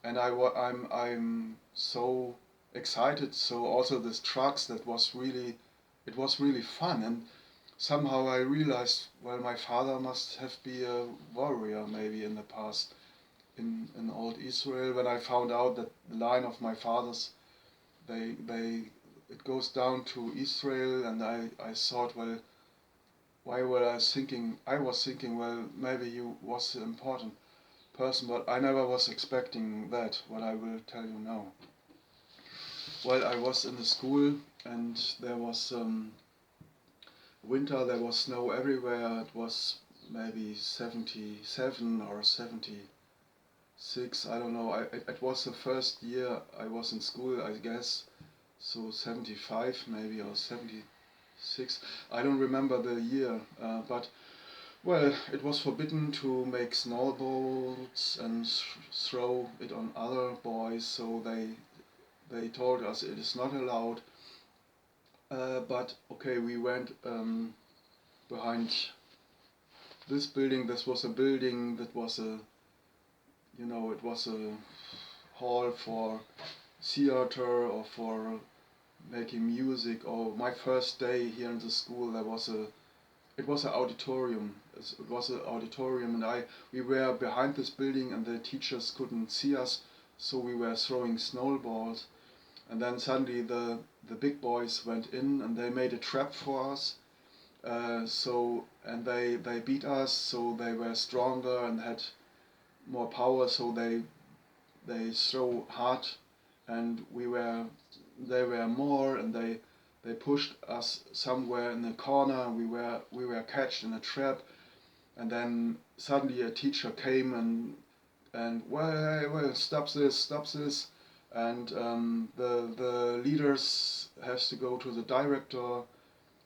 and I'm so excited. So also this trucks, that was really, it was really fun. And somehow I realized, well, my father must have been a warrior maybe in the past in old Israel. When I found out that the line of my fathers, they it goes down to Israel, and I thought, well, why were I was thinking, well, maybe you was an important person, but I never was expecting that, what I will tell you now. Well, I was in the school, and there was winter, there was snow everywhere. It was maybe 77 or 76, I don't know. It was the first year I was in school, I guess, so 75 maybe, or 76. I don't remember the year, but well, it was forbidden to make snowballs and throw it on other boys, so they told us it is not allowed. But okay, we went behind this building. This was a building that was a, you know, it was a hall for theater or for making music. Or my first day here in the school, there was a, it was an auditorium. It was an auditorium, and we were behind this building, and the teachers couldn't see us, so we were throwing snowballs. And then suddenly the big boys went in, and they made a trap for us. And they beat us, so they were stronger and had more power. So they throw hard, and they were more, and they pushed us somewhere in the corner. We were catched in a trap, and then suddenly a teacher came and well, stop this, and the leaders has to go to the director.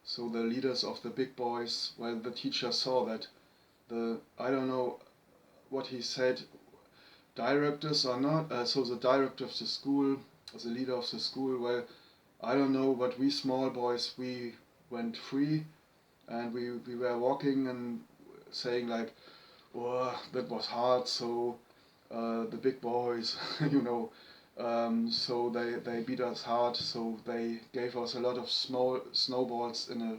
So the leaders of the big boys, well, the teacher saw that I don't know what he said, directors or not. So the director of the school, the leader of the school, well, I don't know, but we small boys, we went free, and we were walking and saying like, oh, that was hard. So the big boys, you know, so they beat us hard. So they gave us a lot of small snowballs in the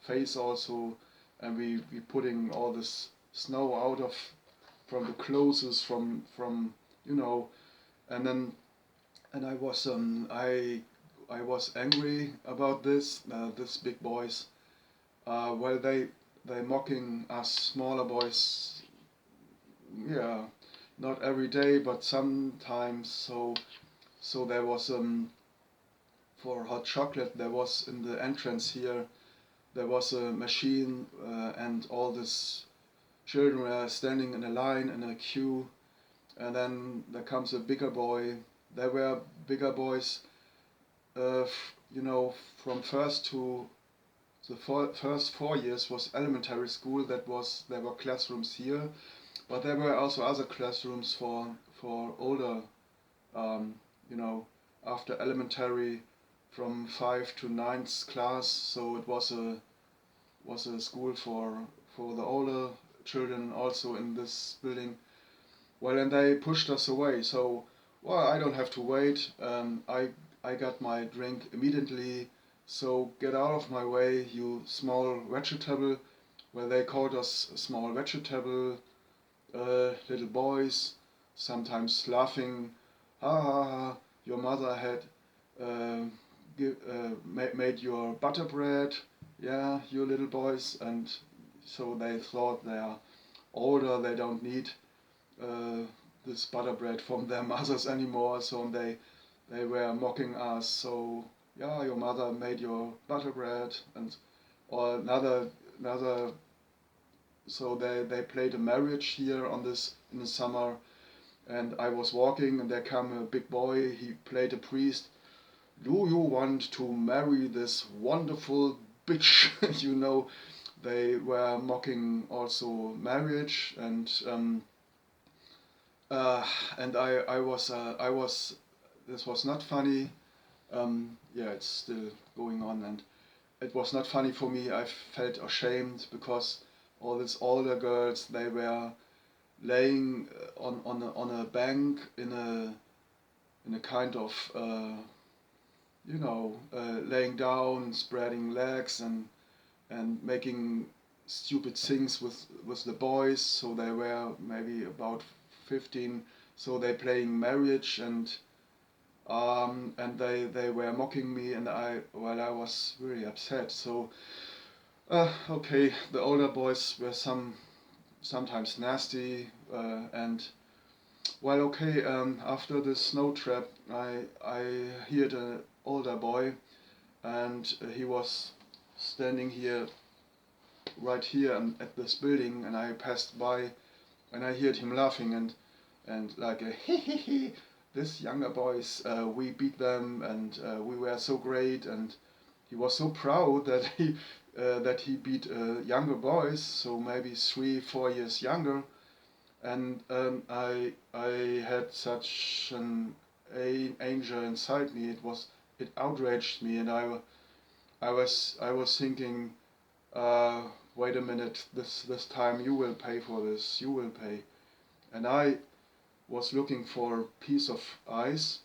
face also, and we putting all this snow out of from the clothes, from you know, and then and I was angry about this. This big boys, well, they mocking us smaller boys, yeah, not every day, but sometimes. So there was for hot chocolate, there was in the entrance here, there was a machine, and all these children were standing in a line in a queue, and then there comes a bigger boy. There were bigger boys, you know, from first to the first 4 years was elementary school. There were classrooms here, but there were also other classrooms for older, um, you know, after elementary, from 5 to 9th class. So it was a school for the older children also in this building. Well, and they pushed us away. So, well, I don't have to wait. I got my drink immediately. So get out of my way, you small vegetable. Well, they called us small vegetable, little boys, sometimes laughing. Ha ha ha! Your mother had made your butter bread. Yeah, you little boys, and so they thought they are older, they don't need uh, this butter bread from their mothers anymore, so they were mocking us. So yeah, your mother made your butter bread, and or another. So they played a marriage here on this in the summer, and I was walking, and there came a big boy. He played a priest. Do you want to marry this wonderful bitch? You know, they were mocking also marriage, uh, and I was this was not funny. Yeah, it's still going on, and it was not funny for me. I felt ashamed because all these older girls, they were laying on a bank in a kind of laying down, spreading legs, and making stupid things with the boys. So they were maybe about 15. So they playing marriage, and they were mocking me, and I was really upset. So okay, the older boys were sometimes nasty, and well, okay. After the snow trap, I heard an older boy, and he was standing here, right here, at this building, and I passed by, and I heard him laughing, and like a hee hee hee. This younger boys, we beat them, and we were so great, and he was so proud that he beat younger boys, so maybe 3, 4 years younger, and I had such an anger inside me. It outraged me, and I was thinking, wait a minute, this time you will pay for this, you will pay, and I was looking for a piece of ice,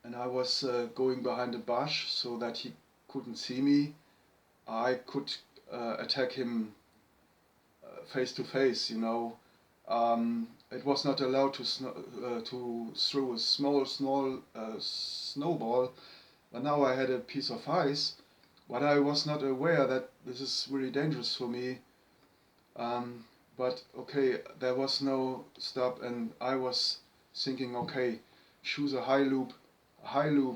and I was going behind a bush so that he couldn't see me. I could attack him face to face, you know. It was not allowed to throw a small snowball, but now I had a piece of ice, but I was not aware that this is really dangerous for me. Um, but okay, there was no stop, and I was thinking, okay, choose a high loop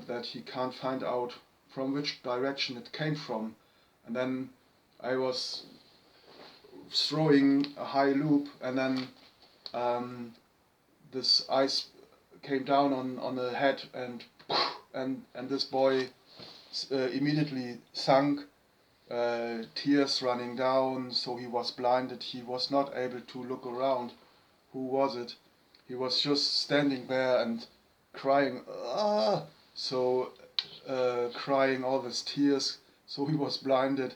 that he can't find out from which direction it came from, and then I was throwing a high loop, and then um, this ice came down on the head, and this boy immediately sunk, tears running down, so he was blinded. He was not able to look around. Who was it? He was just standing there and crying, ah! So, crying all these tears, so he was blinded,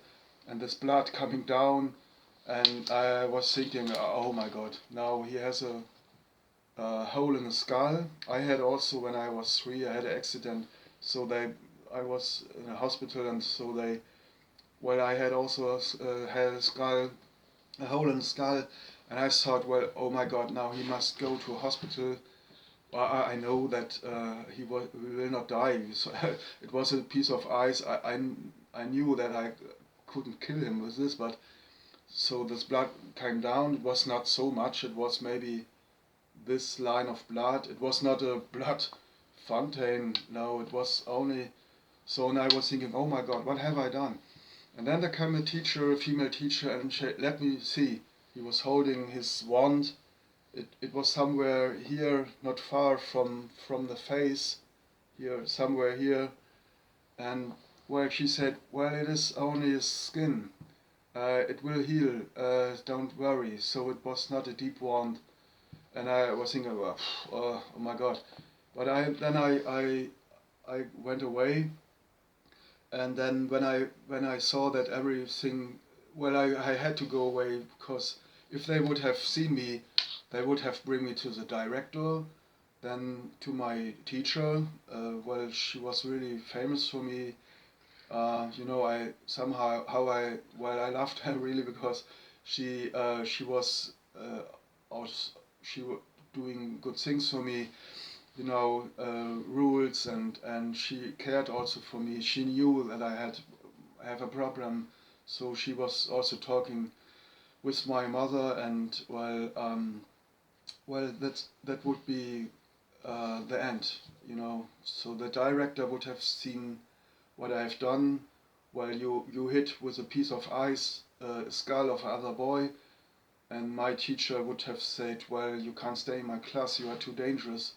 and this blood coming down, and I was thinking, oh my god, now he has a hole in the skull. I had also, when I was 3, I had an accident, so I was in a hospital, and so I had also had a skull, a hole in the skull, and I thought, well, oh my god, now he must go to a hospital. Well, I know that he will not die. So it was a piece of ice. I knew that I couldn't kill him with this, but so this blood came down. It was not so much. It was maybe this line of blood. It was not a blood fountain. No, it was only. So, and I was thinking, oh my god, what have I done? And then there came a teacher, a female teacher, and she let me see. He was holding his wand. It was somewhere here, not far from the face, here, somewhere here. And well, she said, well, it is only a skin. It will heal, don't worry. So it was not a deep wound. And I was thinking, well, oh my God. But I went away, and then when I saw that everything, well, I had to go away, because if they would have seen me, they would have bring me to the director, then to my teacher. Well, she was really famous for me. I somehow how I well I loved her really, because she was also, doing good things for me, rules, and she cared also for me. She knew that I have a problem, so she was also talking. with my mother, and well, that would be the end, you know. So the director would have seen what I have done. Well, you hit with a piece of ice a skull of another boy, and my teacher would have said, well, you can't stay in my class, you are too dangerous.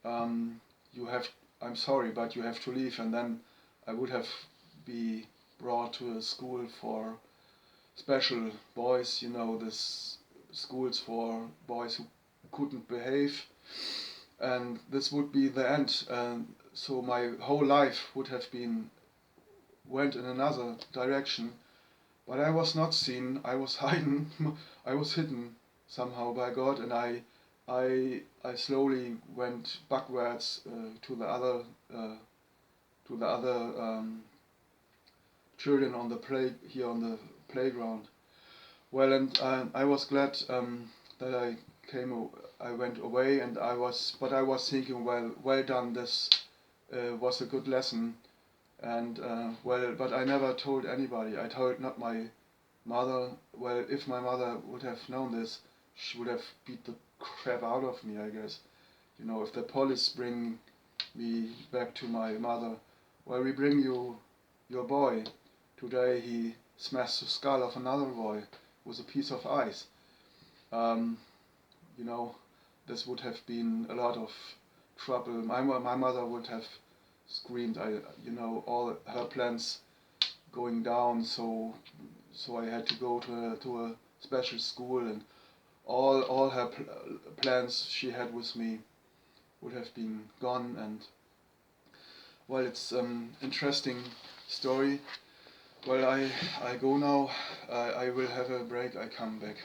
You have, I'm sorry, but you have to leave. And then I would have be brought to a school for special boys, you know, this schools for boys who couldn't behave, and this would be the end. And so my whole life would have been went in another direction. But I was not seen. I was hidden. I was hidden somehow by God, and I slowly went backwards to the other children on the playground. Well, and I was glad that I went away, and but I was thinking, well done. This was a good lesson, and but I never told anybody. I told not my mother. Well, if my mother would have known this, she would have beat the crap out of me, I guess. You know, if the police bring me back to my mother, well, we bring you your boy. Today he smashed the skull of another boy with a piece of ice. Um, you know, this would have been a lot of trouble. My mother would have screamed. You know, all her plans going down. So I had to go to a special school, and all her plans she had with me would have been gone. And well, it's interesting story. Well, I go now. I will have a break. I come back.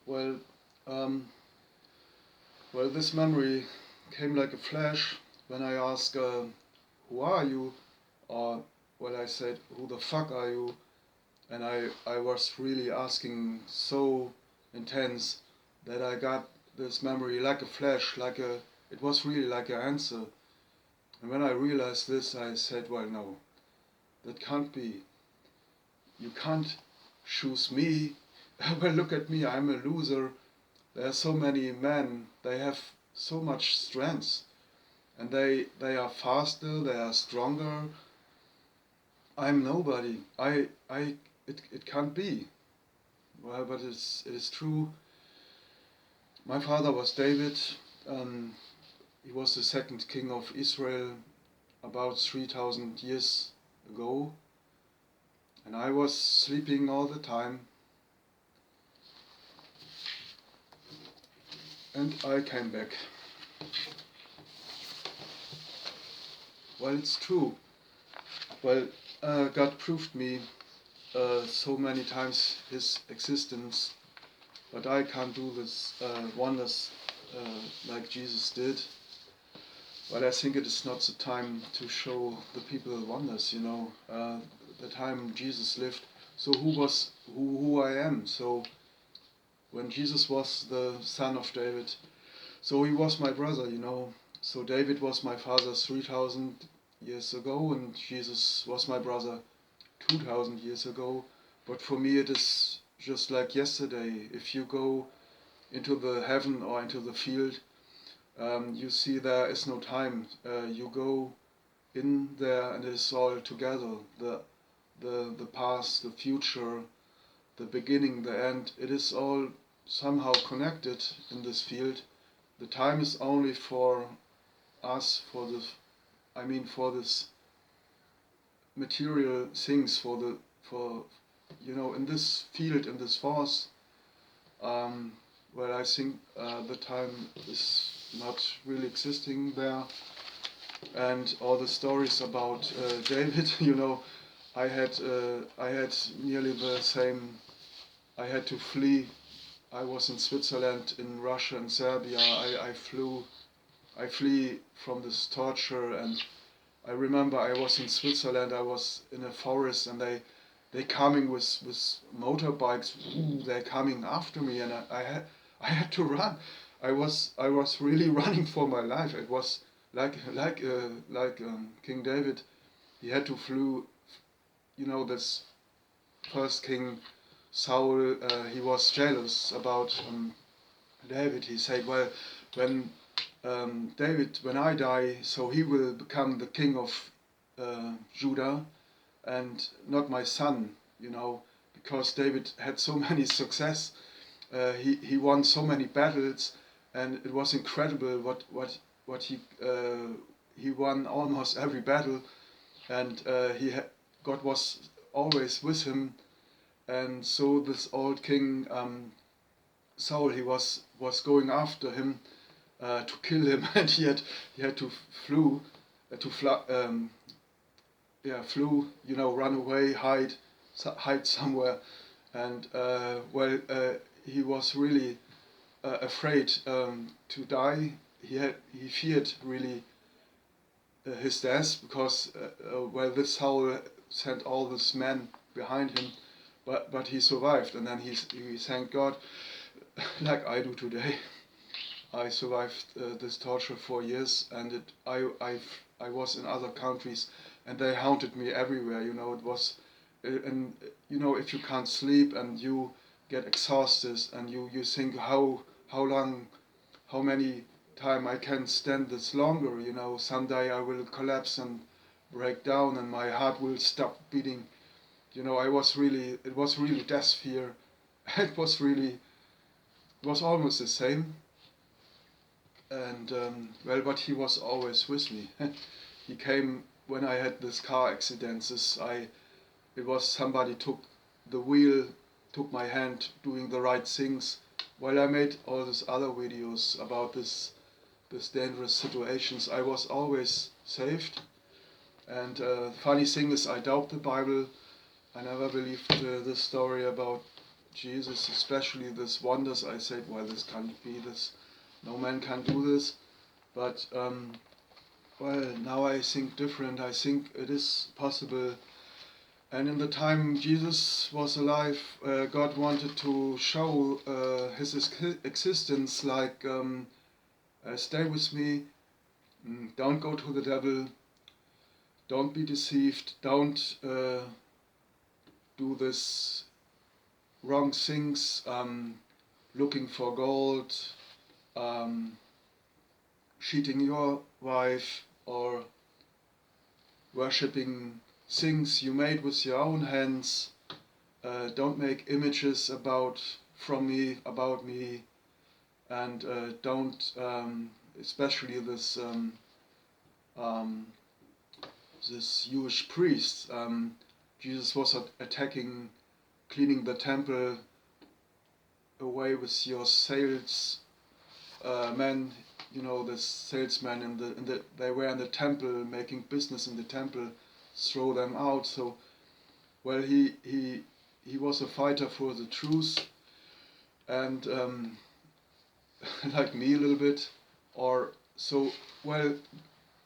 Well, um, well, this memory came like a flash when I asked, "Who are you?" Or well, I said, "Who the fuck are you?" And I was really asking so intense that I got this memory like a flash, it was really like an answer. And when I realized this, I said, well, no, that can't be. You can't choose me. Well, look at me, I'm a loser. There are so many men, they have so much strength, and they are faster, they are stronger. I'm nobody. It can't be. Well, but it is true. My father was David. Um, he was the second king of Israel about 3,000 years ago. And I was sleeping all the time. And I came back. Well, it's true. Well, God proved me so many times his existence, but I can't do this wonders like Jesus did. But I think it is not the time to show the people wonders, you know. The time Jesus lived. So who I am? So when Jesus was the son of David, so he was my brother, you know. So David was my father 3,000 years ago, and Jesus was my brother 2,000 years ago, but for me it is just like yesterday. If you go into the heaven or into the field, you see there is no time. You go in there and it is all together. The past, the future, the beginning, the end. It is all somehow connected in this field. The time is only for us, for this. I mean, for this material things, for in this field, in this force. Well, I think the time is not really existing there, and all the stories about David, I had nearly the same. I had to flee. I was in Switzerland, in Russia, and Serbia. I flee from this torture, and I remember I was in Switzerland. I was in a forest, and they coming with motorbikes. They're coming after me, and I had to run. I was really running for my life. It was like King David. He had to flee. This first king Saul. He was jealous about David. He said, well, when David, when I die, so he will become the king of Judah, and not my son, because David had so many success. He won so many battles, and it was incredible what he won almost every battle, and God was always with him, and so this old king Saul, he was going after him to kill him, and he had to flew to fly. Flew, run away, hide somewhere, and he was really afraid to die. He feared really his death because this Saul sent all these men behind him, but he survived, and then he thanked God, like I do today. I survived this torture for years, and I was in other countries, and they haunted me everywhere. It was, and if you can't sleep and you get exhausted and you think how long, how many time I can stand this longer. Someday I will collapse and break down, and my heart will stop beating. It was really death fear. It was almost the same. And but he was always with me. He came when I had this car accidents. It was somebody took the wheel, took my hand, doing the right things, while I made all these other videos about this dangerous situations. I was always saved. And funny thing is, I doubt the Bible. I never believed this story about Jesus, especially this wonders. I said, well, this can't be this. No man can do this. But well, now I think different. I think it is possible. And in the time Jesus was alive, God wanted to show his existence, like stay with me, don't go to the devil, don't be deceived, don't do this wrong things, looking for gold, cheating your wife, or worshipping things you made with your own hands. Don't make images about me, and don't, especially this Jewish priest. Jesus was attacking, cleaning the temple away with your sales men. The salesmen they were in the temple, making business in the temple, throw them out. So, well, he was a fighter for the truth, and like me a little bit, or so. Well,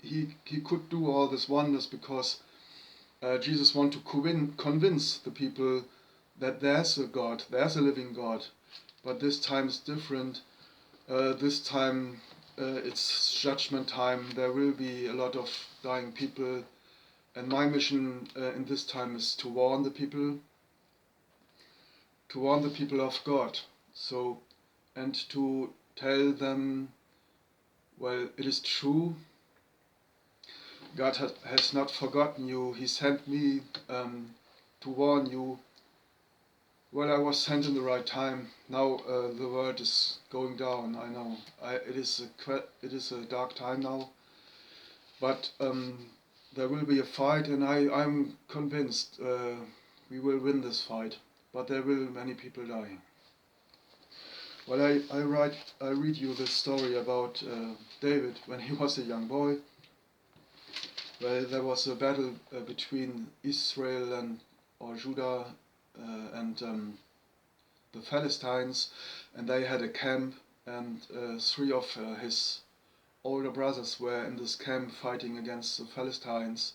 he could do all these wonders because Jesus wanted to convince the people that there's a God, there's a living God, but this time is different. This time it's judgment time. There will be a lot of dying people, And my mission in this time is to warn the people of God. So, and to tell them, well, it is true, God has not forgotten you. He sent me to warn you. Well, I was sent in the right time. Now the world is going down. I know. It is a dark time now. But there will be a fight, and I'm convinced we will win this fight. But there will many people die. Well, I read you this story about David when he was a young boy. Well, there was a battle between Israel or Judah and the Philistines, and they had a camp, and three of his older brothers were in this camp fighting against the Philistines.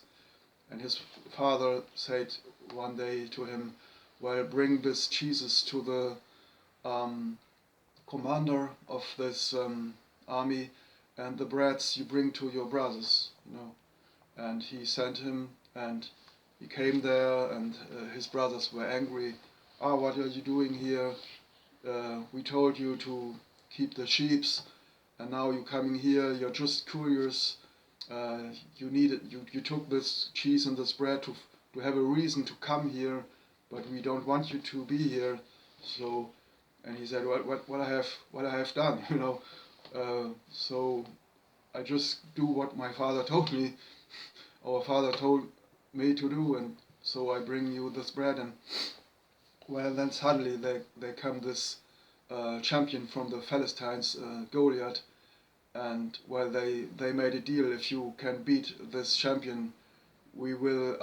And his father said one day to him, well, bring this Jesus to the commander of this army, and the breads you bring to your brothers, you know. And he sent him, and he came there, and his brothers were angry. Ah, what are you doing here? We told you to keep the sheeps, and now you're coming here. You're just curious. You took this cheese and this bread to have a reason to come here, but we don't want you to be here. So, and he said, what I have done, you know. So I just do what my father told me. Our father told me to do, and so I bring you this bread. And well, then suddenly they come this champion from the Philistines, Goliath, and well, they made a deal. If you can beat this champion, we will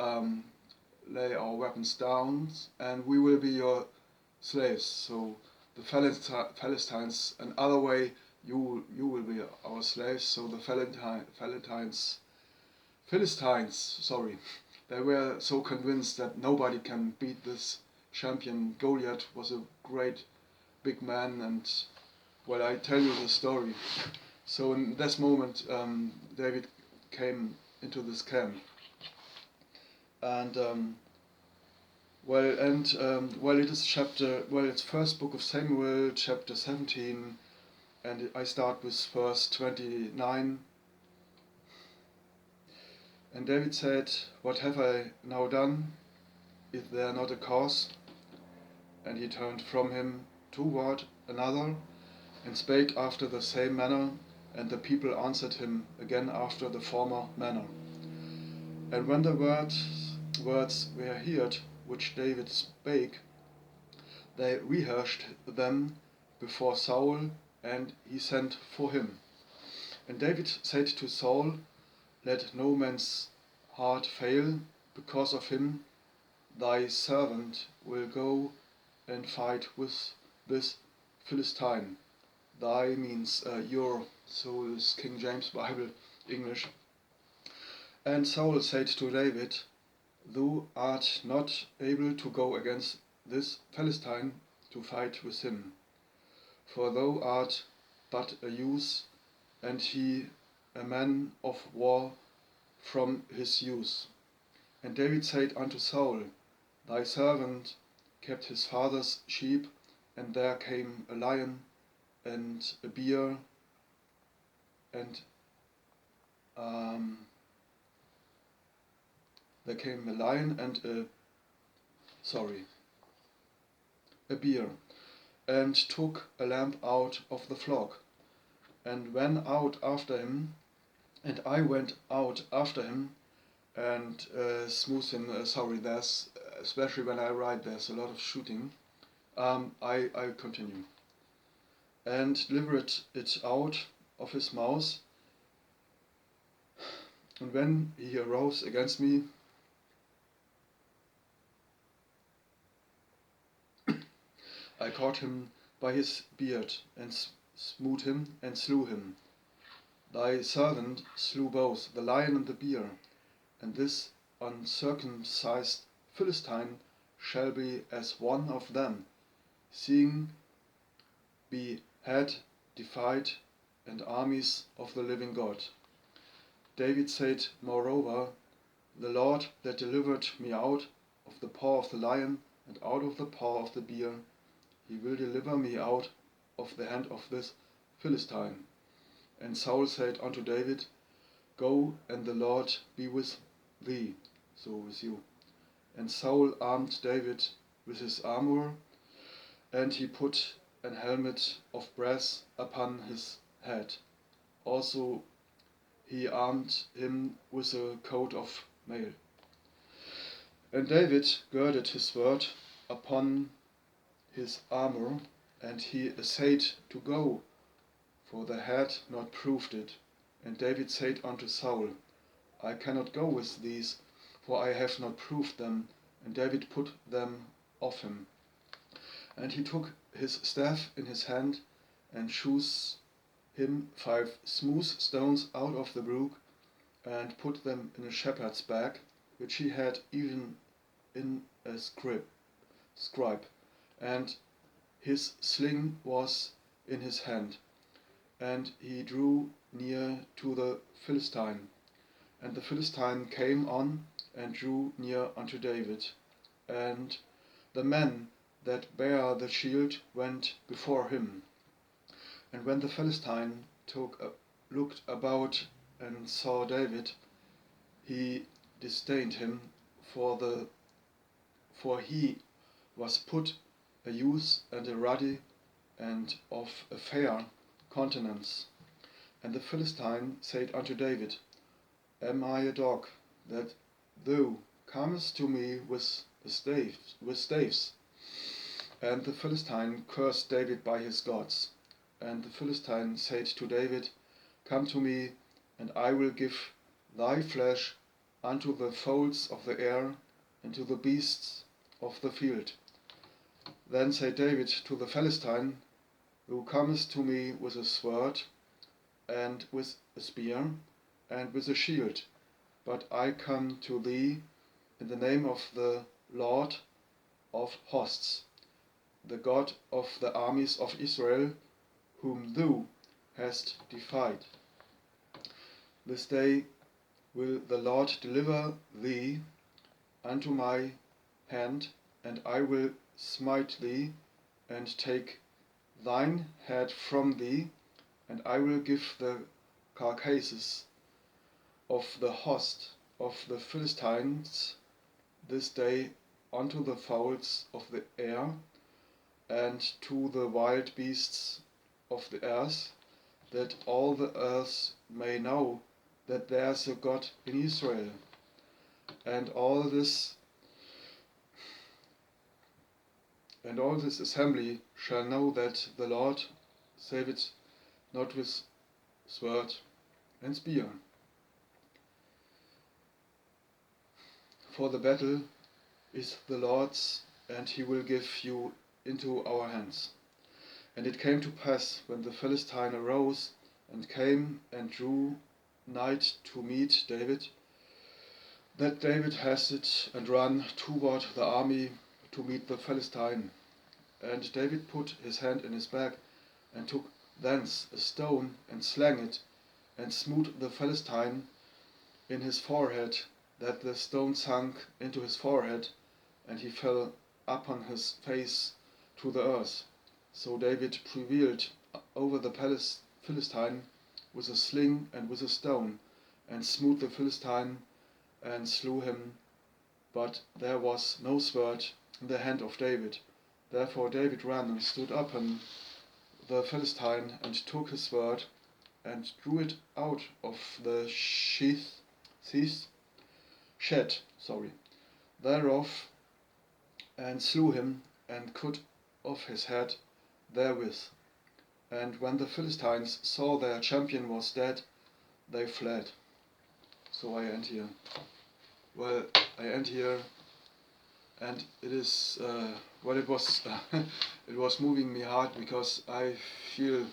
lay our weapons down, and we will be your slaves. So the Philistines, another way, you will be our slaves. So the Philistines, sorry, they were so convinced that nobody can beat this champion. Goliath was a great big man, and well, I tell you the story. So in this moment, David came into this camp, and it is it's first book of Samuel, chapter 17, and I start with verse 29. And David said, what have I now done? Is there not a cause? And he turned from him toward another, and spake after the same manner, and the people answered him again after the former manner. And when the words were heard which David spake, they rehearsed them before Saul, and he sent for him. And David said to Saul, let no man's heart fail because of him. Thy servant will go and fight with this Philistine. Thy means your, so is King James Bible English. And Saul said to David, thou art not able to go against this Philistine to fight with him, for thou art but a youth, and he a man of war from his youth. And David said unto Saul, thy servant kept his father's sheep, and there came a lion and a bear, and there came a lion and a bear, and took a lamb out of the flock, and went out after him, and I went out after him, and smoothed him. There's, especially when I ride, there's a lot of shooting. I continue. And delivered it out of his mouth, and when he arose against me, I caught him by his beard, and smote him, and slew him. Thy servant slew both the lion and the bear, and this uncircumcised Philistine shall be as one of them, seeing we had defied and armies of the living God. David said moreover, the Lord that delivered me out of the paw of the lion and out of the paw of the bear, he will deliver me out of the hand of this Philistine. And Saul said unto David, Go, and the Lord be with thee, so with you. And Saul armed David with his armor, and he put an helmet of brass upon his head. Also he armed him with a coat of mail. And David girded his sword upon his armor, and he essayed to go, for they had not proved it. And David said unto Saul, I cannot go with these, for I have not proved them. And David put them off him. And he took his staff in his hand, and chose him 5 smooth stones out of the brook, and put them in a shepherd's bag, which he had even in a scribe, and his sling was in his hand. And he drew near to the Philistine. And the Philistine came on and drew near unto David. And the men that bare the shield went before him. And when the Philistine looked about and saw David, he disdained him, for he was put a youth and a ruddy and of a fair countenance. And the Philistine said unto David, Am I a dog, that thou comest to me with staves? And the Philistine cursed David by his gods. And the Philistine said to David, Come to me, and I will give thy flesh unto the fowls of the air, and to the beasts of the field. Then said David to the Philistine, Thou comest to me with a sword, and with a spear, and with a shield, but I come to thee in the name of the Lord of hosts, the God of the armies of Israel, whom thou hast defied. This day will the Lord deliver thee unto my hand, and I will smite thee, and take thine head from thee, and I will give the carcasses of the host of the Philistines this day unto the fowls of the air, and to the wild beasts of the earth, that all the earth may know that there is a God in Israel. And all this assembly shall know that the Lord saveth not with sword and spear. For the battle is the Lord's, and he will give you into our hands. And it came to pass, when the Philistine arose and came and drew nigh to meet David, that David hasted and ran toward the army to meet the Philistine. And David put his hand in his bag, and took thence a stone, and slang it, and smote the Philistine in his forehead, that the stone sunk into his forehead, and he fell upon his face to the earth. So David prevailed over the Philistine with a sling and with a stone, and smote the Philistine, and slew him. But there was no sword in the hand of David. Therefore David ran and stood upon the Philistine, and took his sword, and drew it out of the sheath thereof, and slew him, and cut off his head therewith. And when the Philistines saw their champion was dead, they fled. So I end here. Well, I end here, and it is it was it was moving me hard, because I feel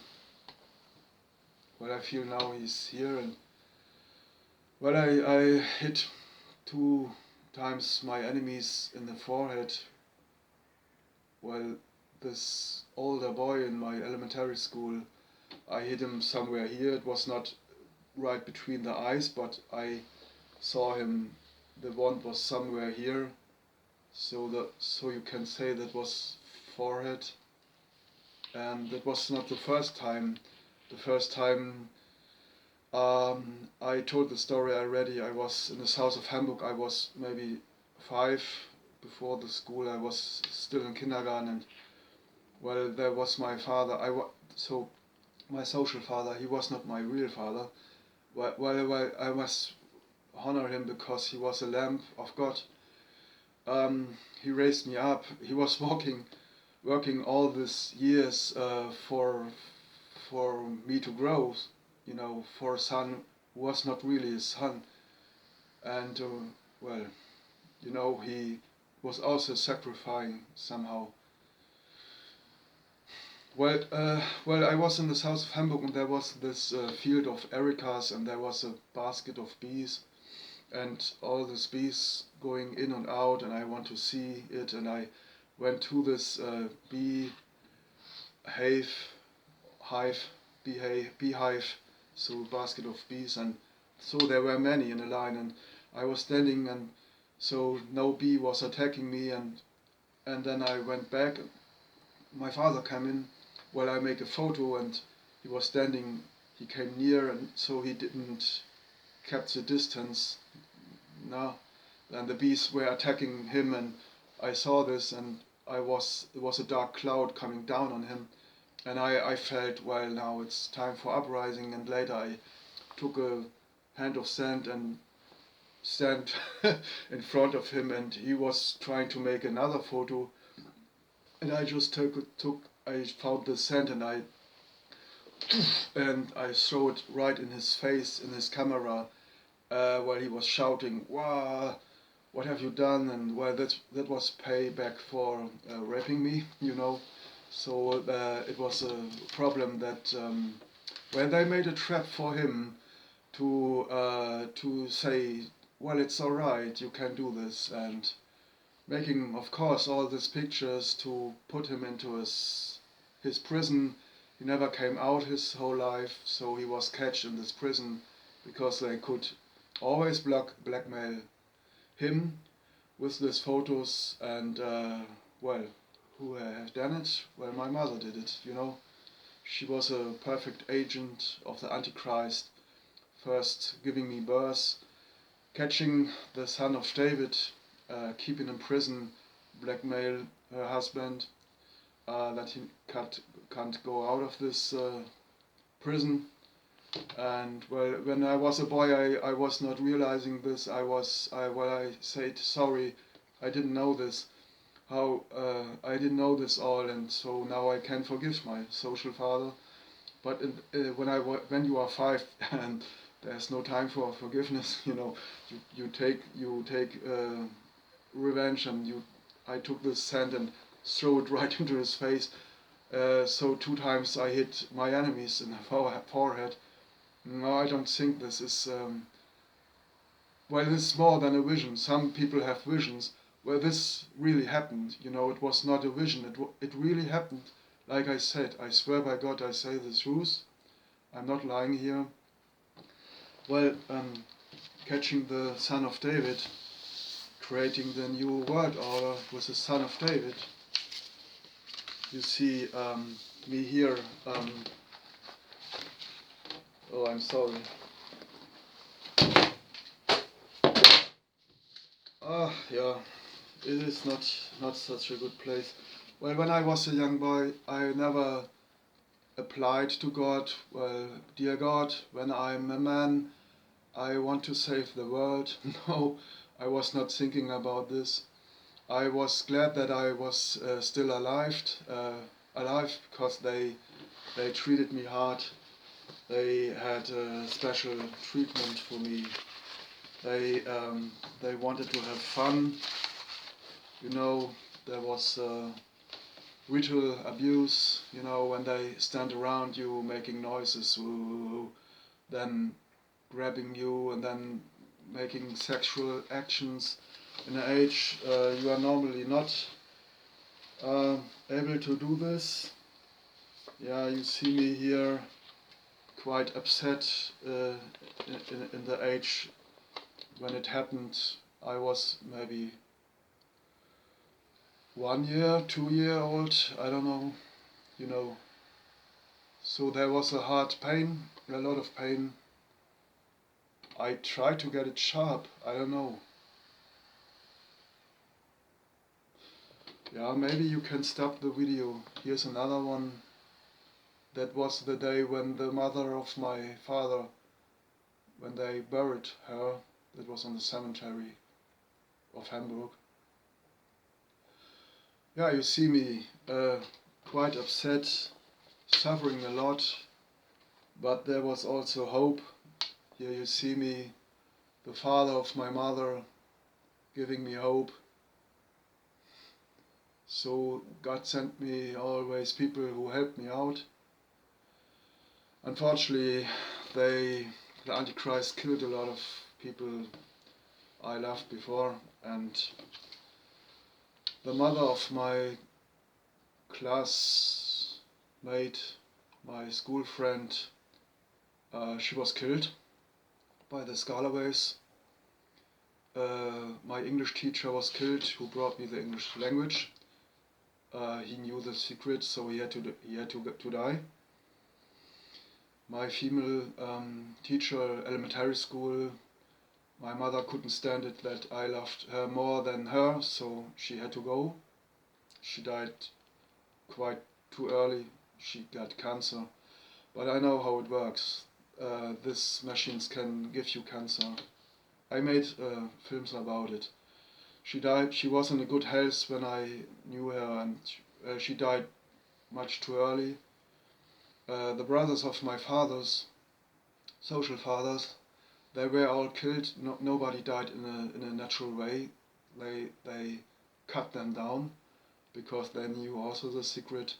now he's here, and I hit 2 times my enemies in the forehead. Well, this older boy in my elementary school, I hit him somewhere here. It was not right between the eyes, but I saw him the wand was somewhere here, so you can say that was forehead. And that was not the first time. The first time I told the story already. I was in the south of Hamburg. I was maybe 5 before the school. I was still in kindergarten, and well, there was my father. So my social father. He was not my real father. Well, I must honor him because he was a lamb of God. He raised me up. He was working all these years for me to grow, for a son who was not really his son. And well, he was also sacrificing somehow. Well, I was in the south of Hamburg, and there was this field of ericas, and there was a basket of bees, and all these bees going in and out, and I want to see it, and I went to this beehive, so basket of bees, and so there were many in a line, and I was standing, and so no bee was attacking me, and then I went back. My father came in. Well, I make a photo, and he was standing. He came near, and so he didn't kept the distance. No, and the bees were attacking him, and I saw this, and it was a dark cloud coming down on him, and I felt, well, now it's time for uprising. And later I took a hand of sand and stand in front of him, and he was trying to make another photo, and I just I found the sand, and I throw it right in his face, in his camera, while he was shouting, "Wow, what have you done?" And well, that was payback for raping me, So it was a problem that when they made a trap for him to say, well, it's all right, you can do this, and making, of course, all these pictures to put him into his prison. He never came out his whole life, so he was catched in this prison because they could always blackmail him with these photos. And well, who has done it? Well, my mother did it, She was a perfect agent of the Antichrist, first giving me birth, catching the son of David, keeping in prison, blackmail her husband, that he can't go out of this prison. And well, when I was a boy, I was not realizing this. I said sorry, I didn't know this. I didn't know this all, and so now I can forgive my social father. But when you are 5 and there's no time for forgiveness, you take revenge, and I took this sand and throw it right into his face. So 2 times I hit my enemies in the forehead. No, I don't think this is. Well, it's more than a vision. Some people have visions. Well, this really happened. It was not a vision. It really happened. Like I said, I swear by God, I say the truth. I'm not lying here. Well, catching the son of David, creating the new world order with the son of David. You see me here. Oh, I'm sorry. Yeah, it is not such a good place. Well, when I was a young boy, I never applied to God. Well, dear God, when I'm a man, I want to save the world. No, I was not thinking about this. I was glad that I was still alive because they treated me hard. They had a special treatment for me. They wanted to have fun. There was ritual abuse. When they stand around you making noises, then grabbing you, and then making sexual actions in an age you are normally not able to do this. Yeah, you see me here quite upset in the age when it happened. I was maybe 1 year, 2 year old, I don't know, you know. So there was a hard pain, a lot of pain. I tried to get it sharp, I don't know. Yeah, maybe you can stop the video. Here's another one. That was the day when the mother of my father, when they buried her. That was on the cemetery of Hamburg. Yeah, you see me quite upset, suffering a lot, but there was also hope. Here you see me, the father of my mother, giving me hope. So God sent me always people who helped me out. Unfortunately, the Antichrist killed a lot of people I loved before, and the mother of my classmate, my school friend, she was killed by the Scalaways. My English teacher was killed, who brought me the English language. He knew the secret, so he had to die. My female teacher, elementary school, my mother couldn't stand it that I loved her more than her, so she had to go. She died quite too early. She got cancer. But I know how it works. These machines can give you cancer. I made films about it. She died. She was in a good health when I knew her, and she died much too early. The brothers of my fathers, social fathers, they were all killed. Nobody died in a natural way. They cut them down because they knew also the secret.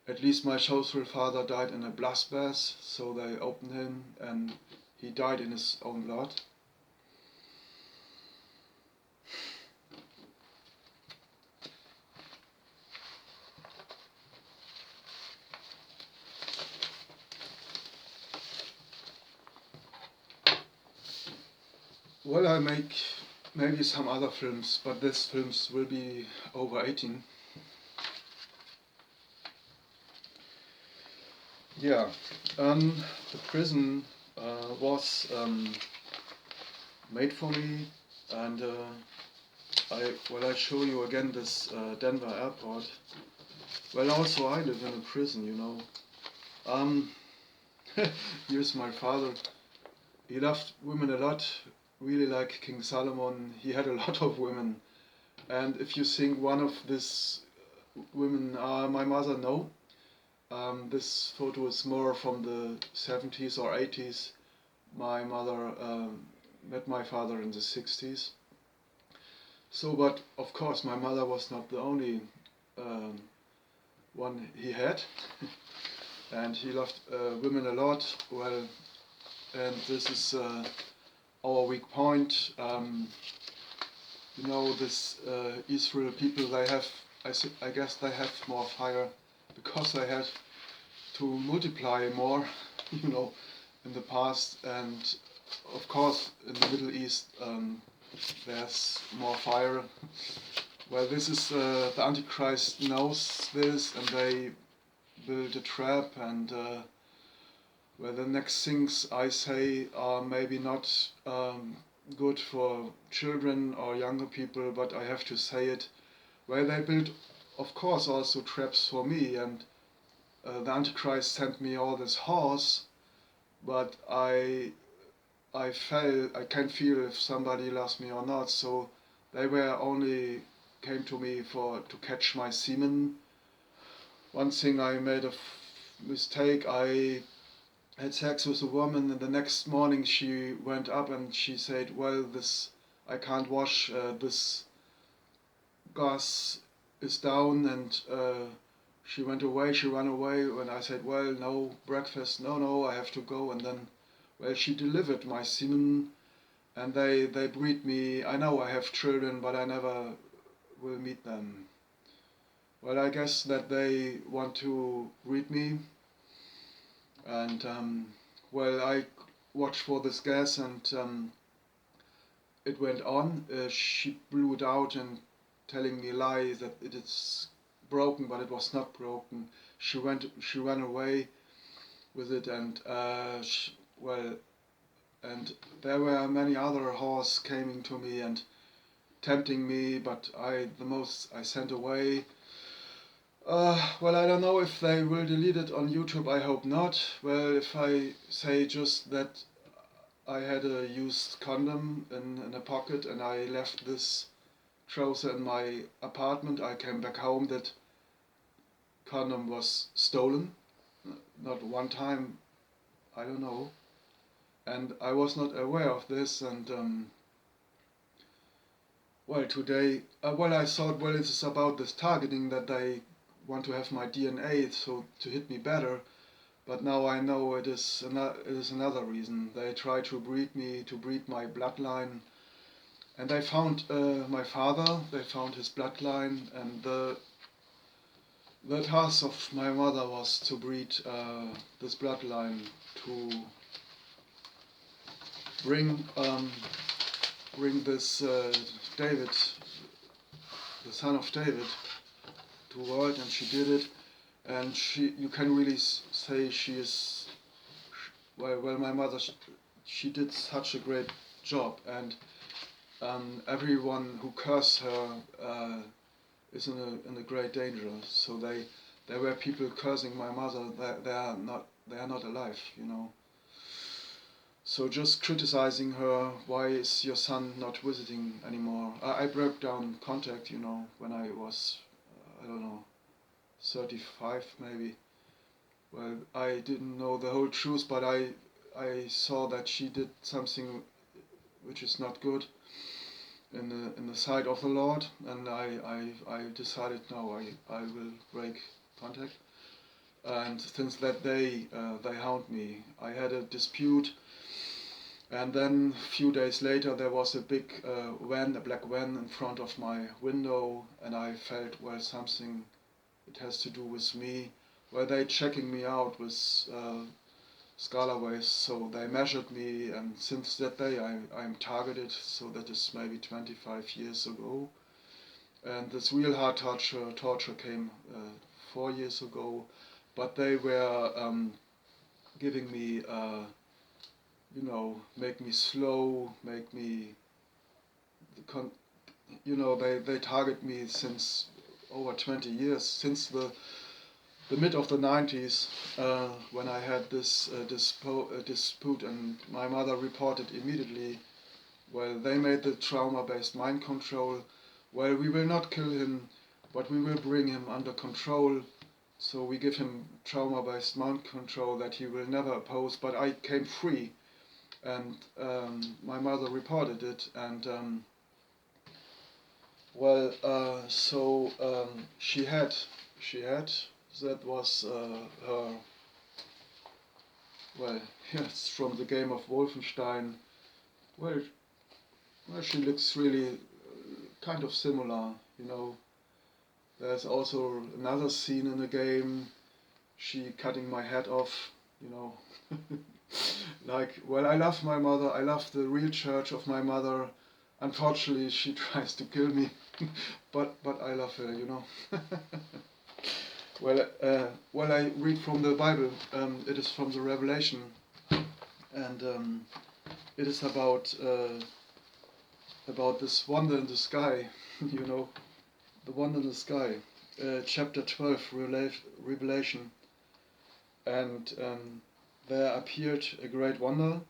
At least my social father died in a blood bath, so they opened him and he died in his own blood. Well, I make maybe some other films, but these films will be over 18. Yeah, the prison was made for me, and I show you again this Denver airport. Well, also I live in a prison, you know. Here's my father. He loved women a lot, really like King Solomon. He had a lot of women. And if you think one of these women are my mother, no. This photo is more from the 70s or 80s. My mother met my father in the 60s. So, but of course my mother was not the only one he had. And he loved women a lot. Well, and this is our weak point. You know, this Israel people, they have, I guess they have more fire because they had to multiply more, you know, in the past. And of course, in the Middle East, there's more fire. Well, this is the Antichrist knows this, and they build a trap, and well, the next things I say are maybe not good for children or younger people, but I have to say it. Well, they build, of course, also traps for me, and the Antichrist sent me all this horse, but I can feel if somebody loves me or not, so they were only came to me to catch my semen. One thing I made a mistake, I had sex with a woman, and the next morning she went up and she said, well, this I can't wash, this gas is down, and she went away, she ran away, and I said, well, no breakfast, no, I have to go. And then, well, she delivered my semen, and they breed me. I know I have children, but I never will meet them. Well, I guess that they want to breed me, and well, I watch for this gas, and it went on. She blew it out and telling me lies that it is broken, but it was not broken. She ran away with it, and well, and there were many other horses coming to me and tempting me, but I sent away. Well, I don't know if they will delete it on YouTube. I hope not. Well, if I say just that I had a used condom in a pocket and I left this trouser in my apartment, I came back home, that condom was stolen. Not one time, I don't know. And I was not aware of this, and well, today, I thought, well, it is about this targeting, that they want to have my DNA so to hit me better. But now I know it is another reason. They try to breed me, to breed my bloodline. And they found my father, they found his bloodline, and the task of my mother was to breed this bloodline, to bring this David, the son of David, to world, and she did it. And you can really say she is, well, my mother, she did such a great job, and everyone who cursed her is in a great danger. So there were people cursing my mother. They are not alive, you know. So just criticizing her, why is your son not visiting anymore? I broke down contact, you know, when I was, I don't know, 35 maybe. Well, I didn't know the whole truth, but I saw that she did something which is not good in the sight of the Lord, and I decided, no, I will break contact. And since that day, they hound me. I had a dispute, and then a few days later there was a big van, a black van in front of my window, and I felt, well, something, it has to do with me. Well, they checking me out with scalar waves, so they measured me, and since that day I'm targeted. So that is maybe 25 years ago. And this real hard torture came 4 years ago, but they were giving me, you know, make me slow, make me, you know, they target me since over 20 years, since the mid of the 90s, when I had this dispute, and my mother reported immediately. Well, they made the trauma-based mind control. Well, we will not kill him, but we will bring him under control. So we give him trauma-based mind control that he will never oppose. But I came free, and my mother reported it, and she had, that was her, well, yes, from the game of Wolfenstein. Well, she looks really kind of similar, you know. There's also another scene in the game, she cutting my head off, you know. Like, well, I love my mother, I love the real church of my mother. Unfortunately, she tries to kill me, but I love her, you know. Well, I read from the Bible. It is from the Revelation, and it is about this wonder in the sky, you know, the wonder in the sky. Chapter 12, Revelation, and there appeared a great wonder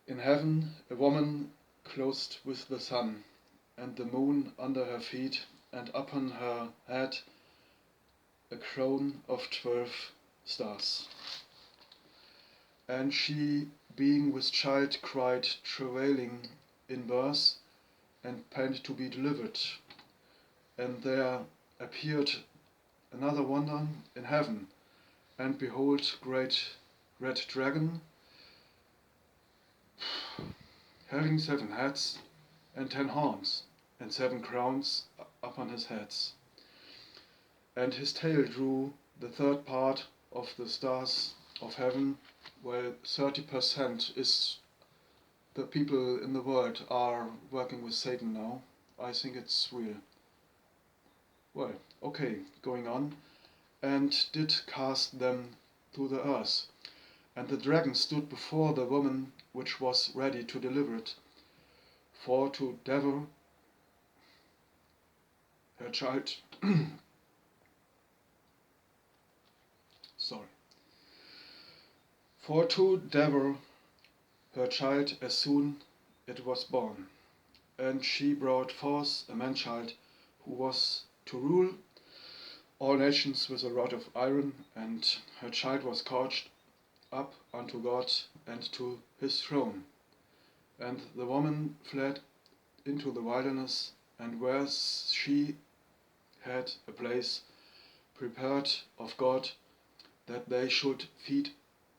in heaven, a woman clothed with the sun, and the moon under her feet, and upon her head a crown of 12 stars. And she, being with child, cried, travailing in birth, and pained to be delivered. And there appeared another wonder in heaven, and behold, great red dragon, having 7 heads and 10 horns, and 7 crowns upon his heads. And his tail drew the third part of the stars of heaven, where 30% is the people in the world are working with Satan now. I think it's real. Well, okay, going on. And did cast them to the earth. And the dragon stood before the woman which was ready to deliver it, for to devour her child. Sorry. For to devour her child as soon it was born. And she brought forth a man-child who was to rule all nations with a rod of iron, and her child was caught up unto God and to his throne. And the woman fled into the wilderness, and where she had a place prepared of God, that they should feed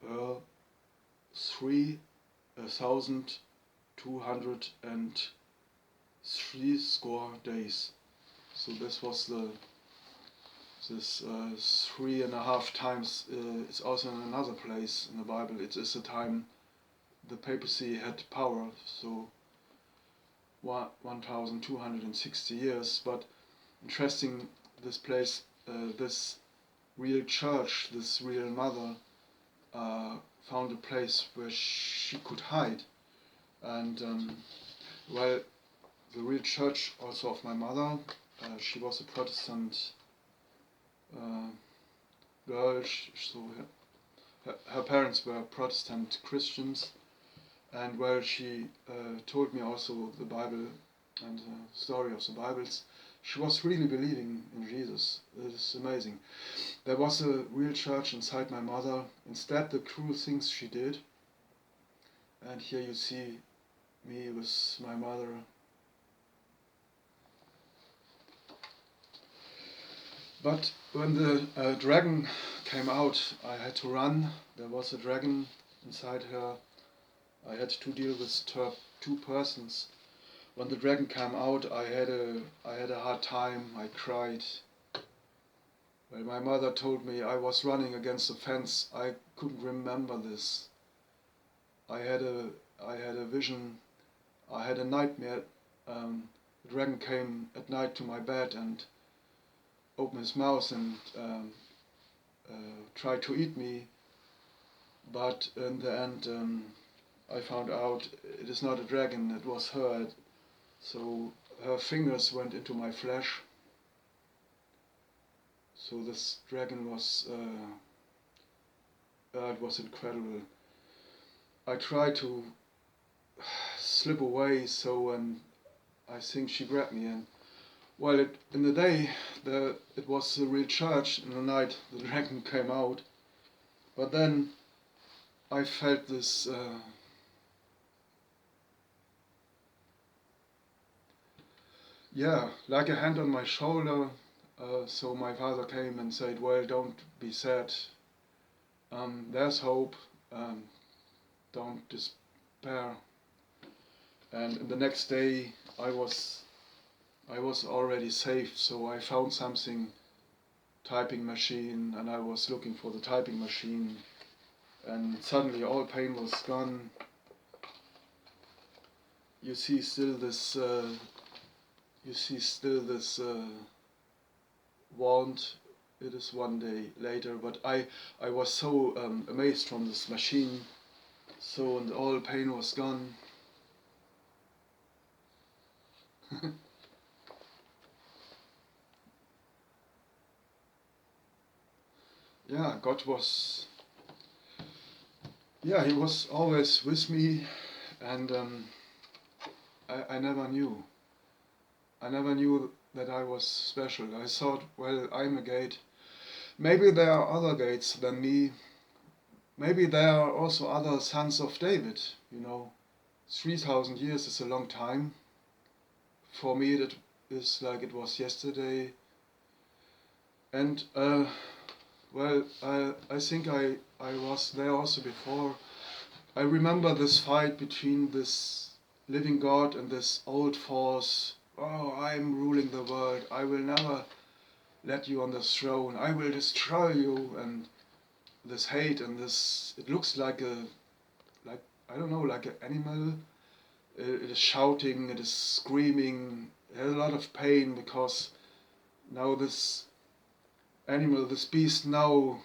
her 3,260 days. So this was this 3.5 times. It's also in another place in the Bible. It is the time the papacy had power, so 1,260 years. But interesting, this place, this real church, this real mother, found a place where she could hide. And well, the real church also of my mother, she was a Protestant girl, so her parents were Protestant Christians, and well, she told me also the Bible and the story of the Bibles. She was really believing in Jesus. It is amazing. There was a real church inside my mother. Instead, the cruel things she did. And here you see me with my mother. But when the dragon came out, I had to run. There was a dragon inside her. I had to deal with two persons. When the dragon came out, I had a hard time. I cried. Well, my mother told me I was running against a fence. I couldn't remember this. I had a vision. I had a nightmare. The dragon came at night to my bed and opened his mouth and tried to eat me. But in the end, I found out it is not a dragon. It was her. So her fingers went into my flesh. So this dragon was, it was incredible. I tried to slip away, and I think she grabbed me. And well, in the day, it was a real church. In the night, the dragon came out. But then I felt this. Like a hand on my shoulder. So my father came and said, well, don't be sad. There's hope. Don't despair. And the next day I was already safe, so I found something, typing machine, and I was looking for the typing machine, and suddenly all pain was gone. You see still this wound. It is one day later, but I was so amazed from this machine, and all pain was gone. Yeah, God was, He was always with me, and I never knew. I never knew that I was special. I thought, well, I'm a gate. Maybe there are other gates than me. Maybe there are also other sons of David, 3,000 years is a long time. For me it is like it was yesterday. And I think I was there also before. I remember this fight between this living God and this old force. Oh, I'm ruling the world. I will never let you on the throne. I will destroy you. And this hate and this, it looks like an animal. It is shouting, it is screaming, it has a lot of pain because now this animal, this beast now,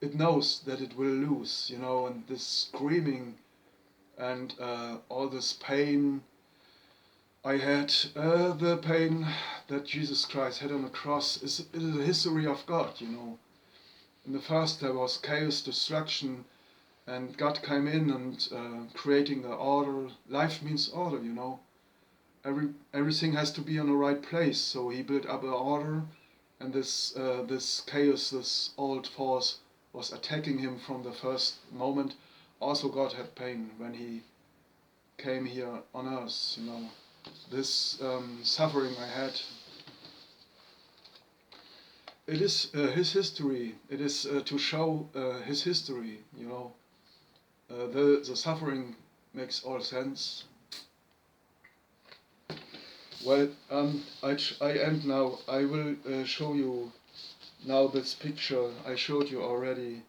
it knows that it will lose, and this screaming and all this pain I had, the pain that Jesus Christ had on the cross is a history of God, In the first there was chaos, destruction, and God came in and creating the order. Life means order, Everything has to be in the right place, so he built up an order, and this chaos, this old force was attacking him from the first moment. Also God had pain when he came here on earth, This suffering I had, it is his history. It is to show his history, The suffering makes all sense. Well, I end now. I will show you now this picture I showed you already.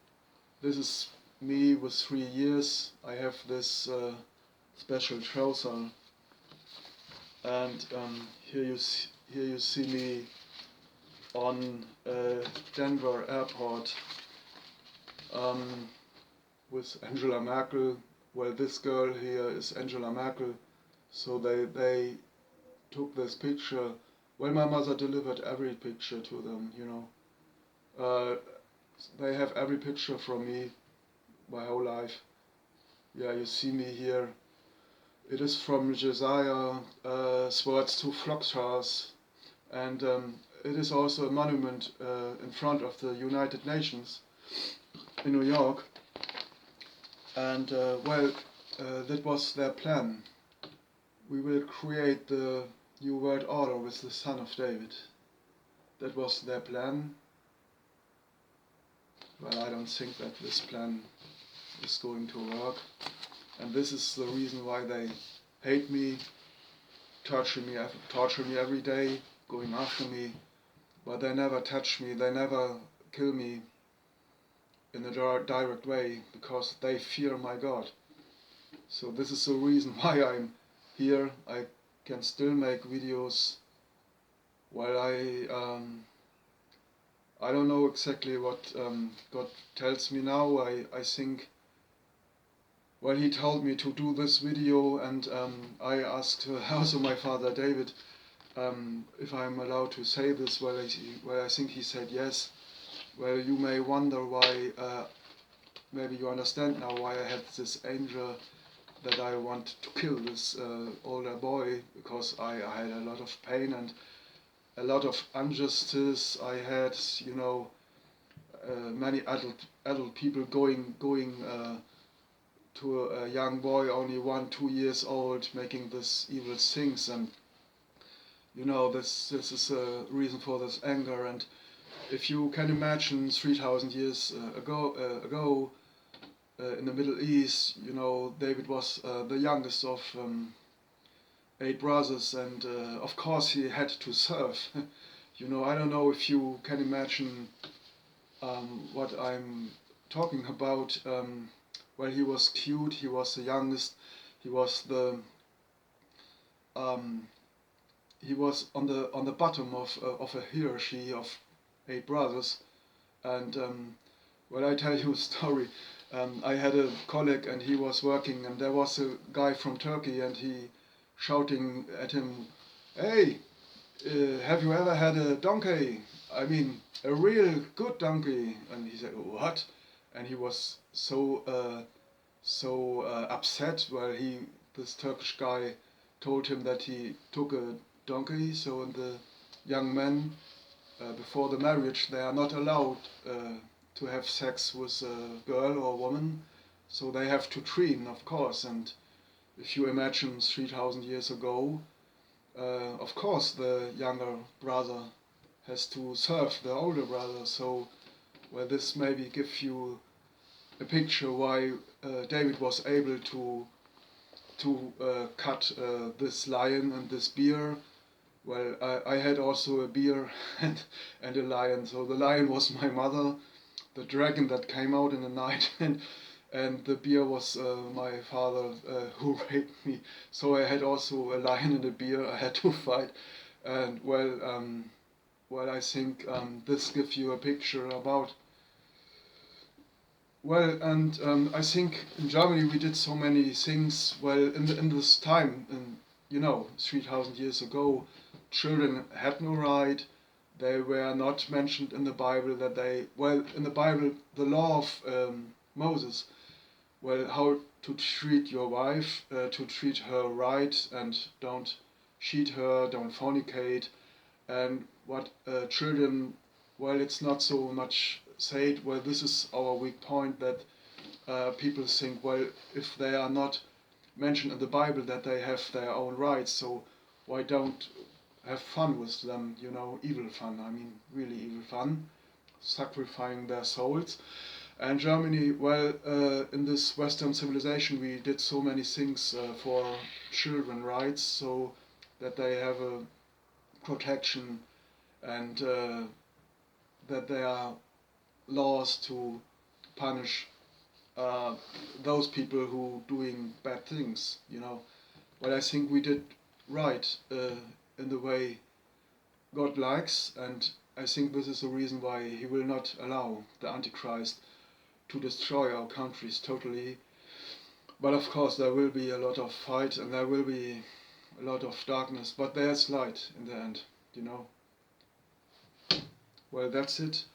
This is me with 3 years. I have this special trouser, and here you see me on Denver airport with Angela Merkel. Well, this girl here is Angela Merkel, so they took this picture. Well, my mother delivered every picture to them, They have every picture from me, my whole life. Yeah, you see me here. It is from Josiah Swartz to Flockstrasse, and it is also a monument in front of the United Nations in New York. And that was their plan. We will create the New World Order with the Son of David. That was their plan. Well, I don't think that this plan is going to work. And this is the reason why they hate me, torture me every day, going after me. But they never touch me, they never kill me in a direct way, because they fear my God. So this is the reason why I'm here. I can still make videos while I don't know exactly what God tells me now. I think, well, he told me to do this video, and I asked also my father David if I'm allowed to say this. Well, I think he said yes. Well, you may wonder why, maybe you understand now why I had this anger that I want to kill this older boy, because I had a lot of pain and a lot of injustice. I had, many adult people going to a young boy, only 1-2 years old, making this evil things, and this is a reason for this anger. And if you can imagine 3,000 years ago in the Middle East, David was the youngest of 8 brothers, and of course he had to serve. I don't know if you can imagine what I'm talking about. Well, he was cute, he was the youngest, he was he was on the bottom of a hierarchy of 8 brothers. And well, I tell you a story. I had a colleague, and he was working, and there was a guy from Turkey, and he shouting at him, "Hey, have you ever had a donkey? I mean, a real good donkey?" And he said, "What?" And he was so upset. Well, this Turkish guy told him that he took a donkey. So, and the young men, before the marriage, they are not allowed to have sex with a girl or woman, so they have to train, of course. And if you imagine 3,000 years ago, of course the younger brother has to serve the older brother. So, well, this maybe gives you a picture why David was able to cut this lion and this bear. Well, I had also a bear and a lion. So the lion was my mother, the dragon that came out in the night, and and the beer was my father who raped me. So I had also a lion and a beer. I had to fight, and well, I think this gives you a picture about. Well, and I think in Germany we did so many things. Well, in this time, 3,000 years ago, children had no right. They were not mentioned in the Bible that they. Well, in the Bible, the law of Moses. Well, how to treat your wife, to treat her right, and don't cheat her, don't fornicate, and what children. Well, it's not so much said. Well, this is our weak point that people think, well, if they are not mentioned in the Bible that they have their own rights, so why don't have fun with them, evil fun, I mean really evil fun, sacrificing their souls. And Germany, well, in this Western civilization we did so many things for children rights, so that they have a protection, and that there are laws to punish those people who doing bad things. But I think we did right in the way God likes, and I think this is the reason why He will not allow the Antichrist to destroy our countries totally. But of course there will be a lot of fight and there will be a lot of darkness, but there's light in the end. Well, that's it.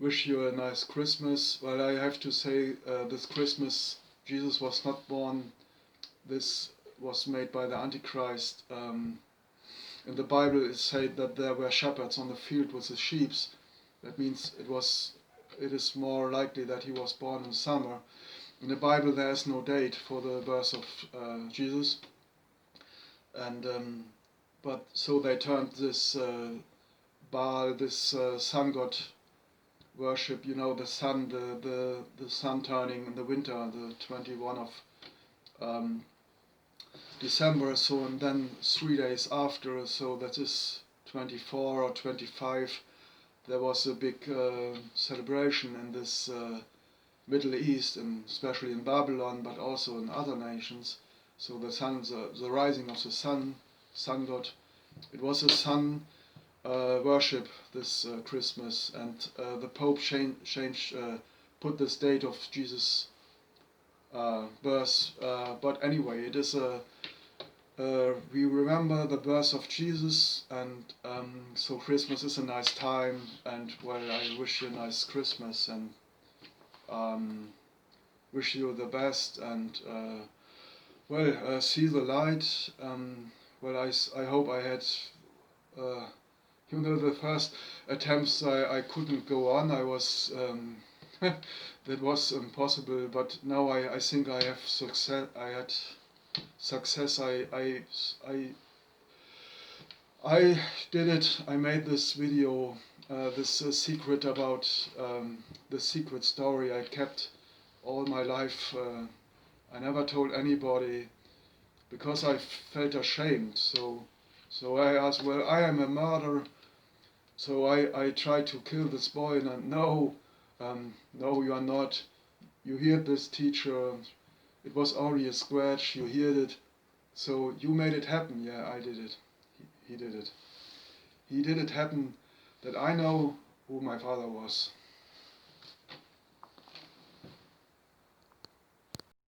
Wish you a nice Christmas. Well, I have to say, this Christmas Jesus was not born. This was made by the Antichrist. In the Bible it said that there were shepherds on the field with the sheep. That means it is more likely that he was born in summer. In the Bible there is no date for the birth of Jesus. And but so they turned this Baal, this sun god worship, the sun, the sun turning in the winter, the 21 of December, so, and then 3 days after, so that is 24 or 25, there was a big celebration in this Middle East, and especially in Babylon, but also in other nations. So the sun, the rising of the sun god, it was a sun worship this Christmas, and the Pope changed, put this date of Jesus' birth. But anyway, it is we remember the birth of Jesus, and so Christmas is a nice time. And well, I wish you a nice Christmas, and wish you the best, and see the light. Well, I hope I had. The first attempts I couldn't go on. I was that was impossible. But now I think I have success. I had success. I did it. I made this video. This secret about the secret story I kept all my life. I never told anybody because I felt ashamed. So I asked, well, I am a murderer. So I tried to kill this boy, and no, you are not. You heard this, teacher. It was only a scratch. You heard it. So you made it happen. Yeah, I did it. He did it. He did it happen that I know who my father was.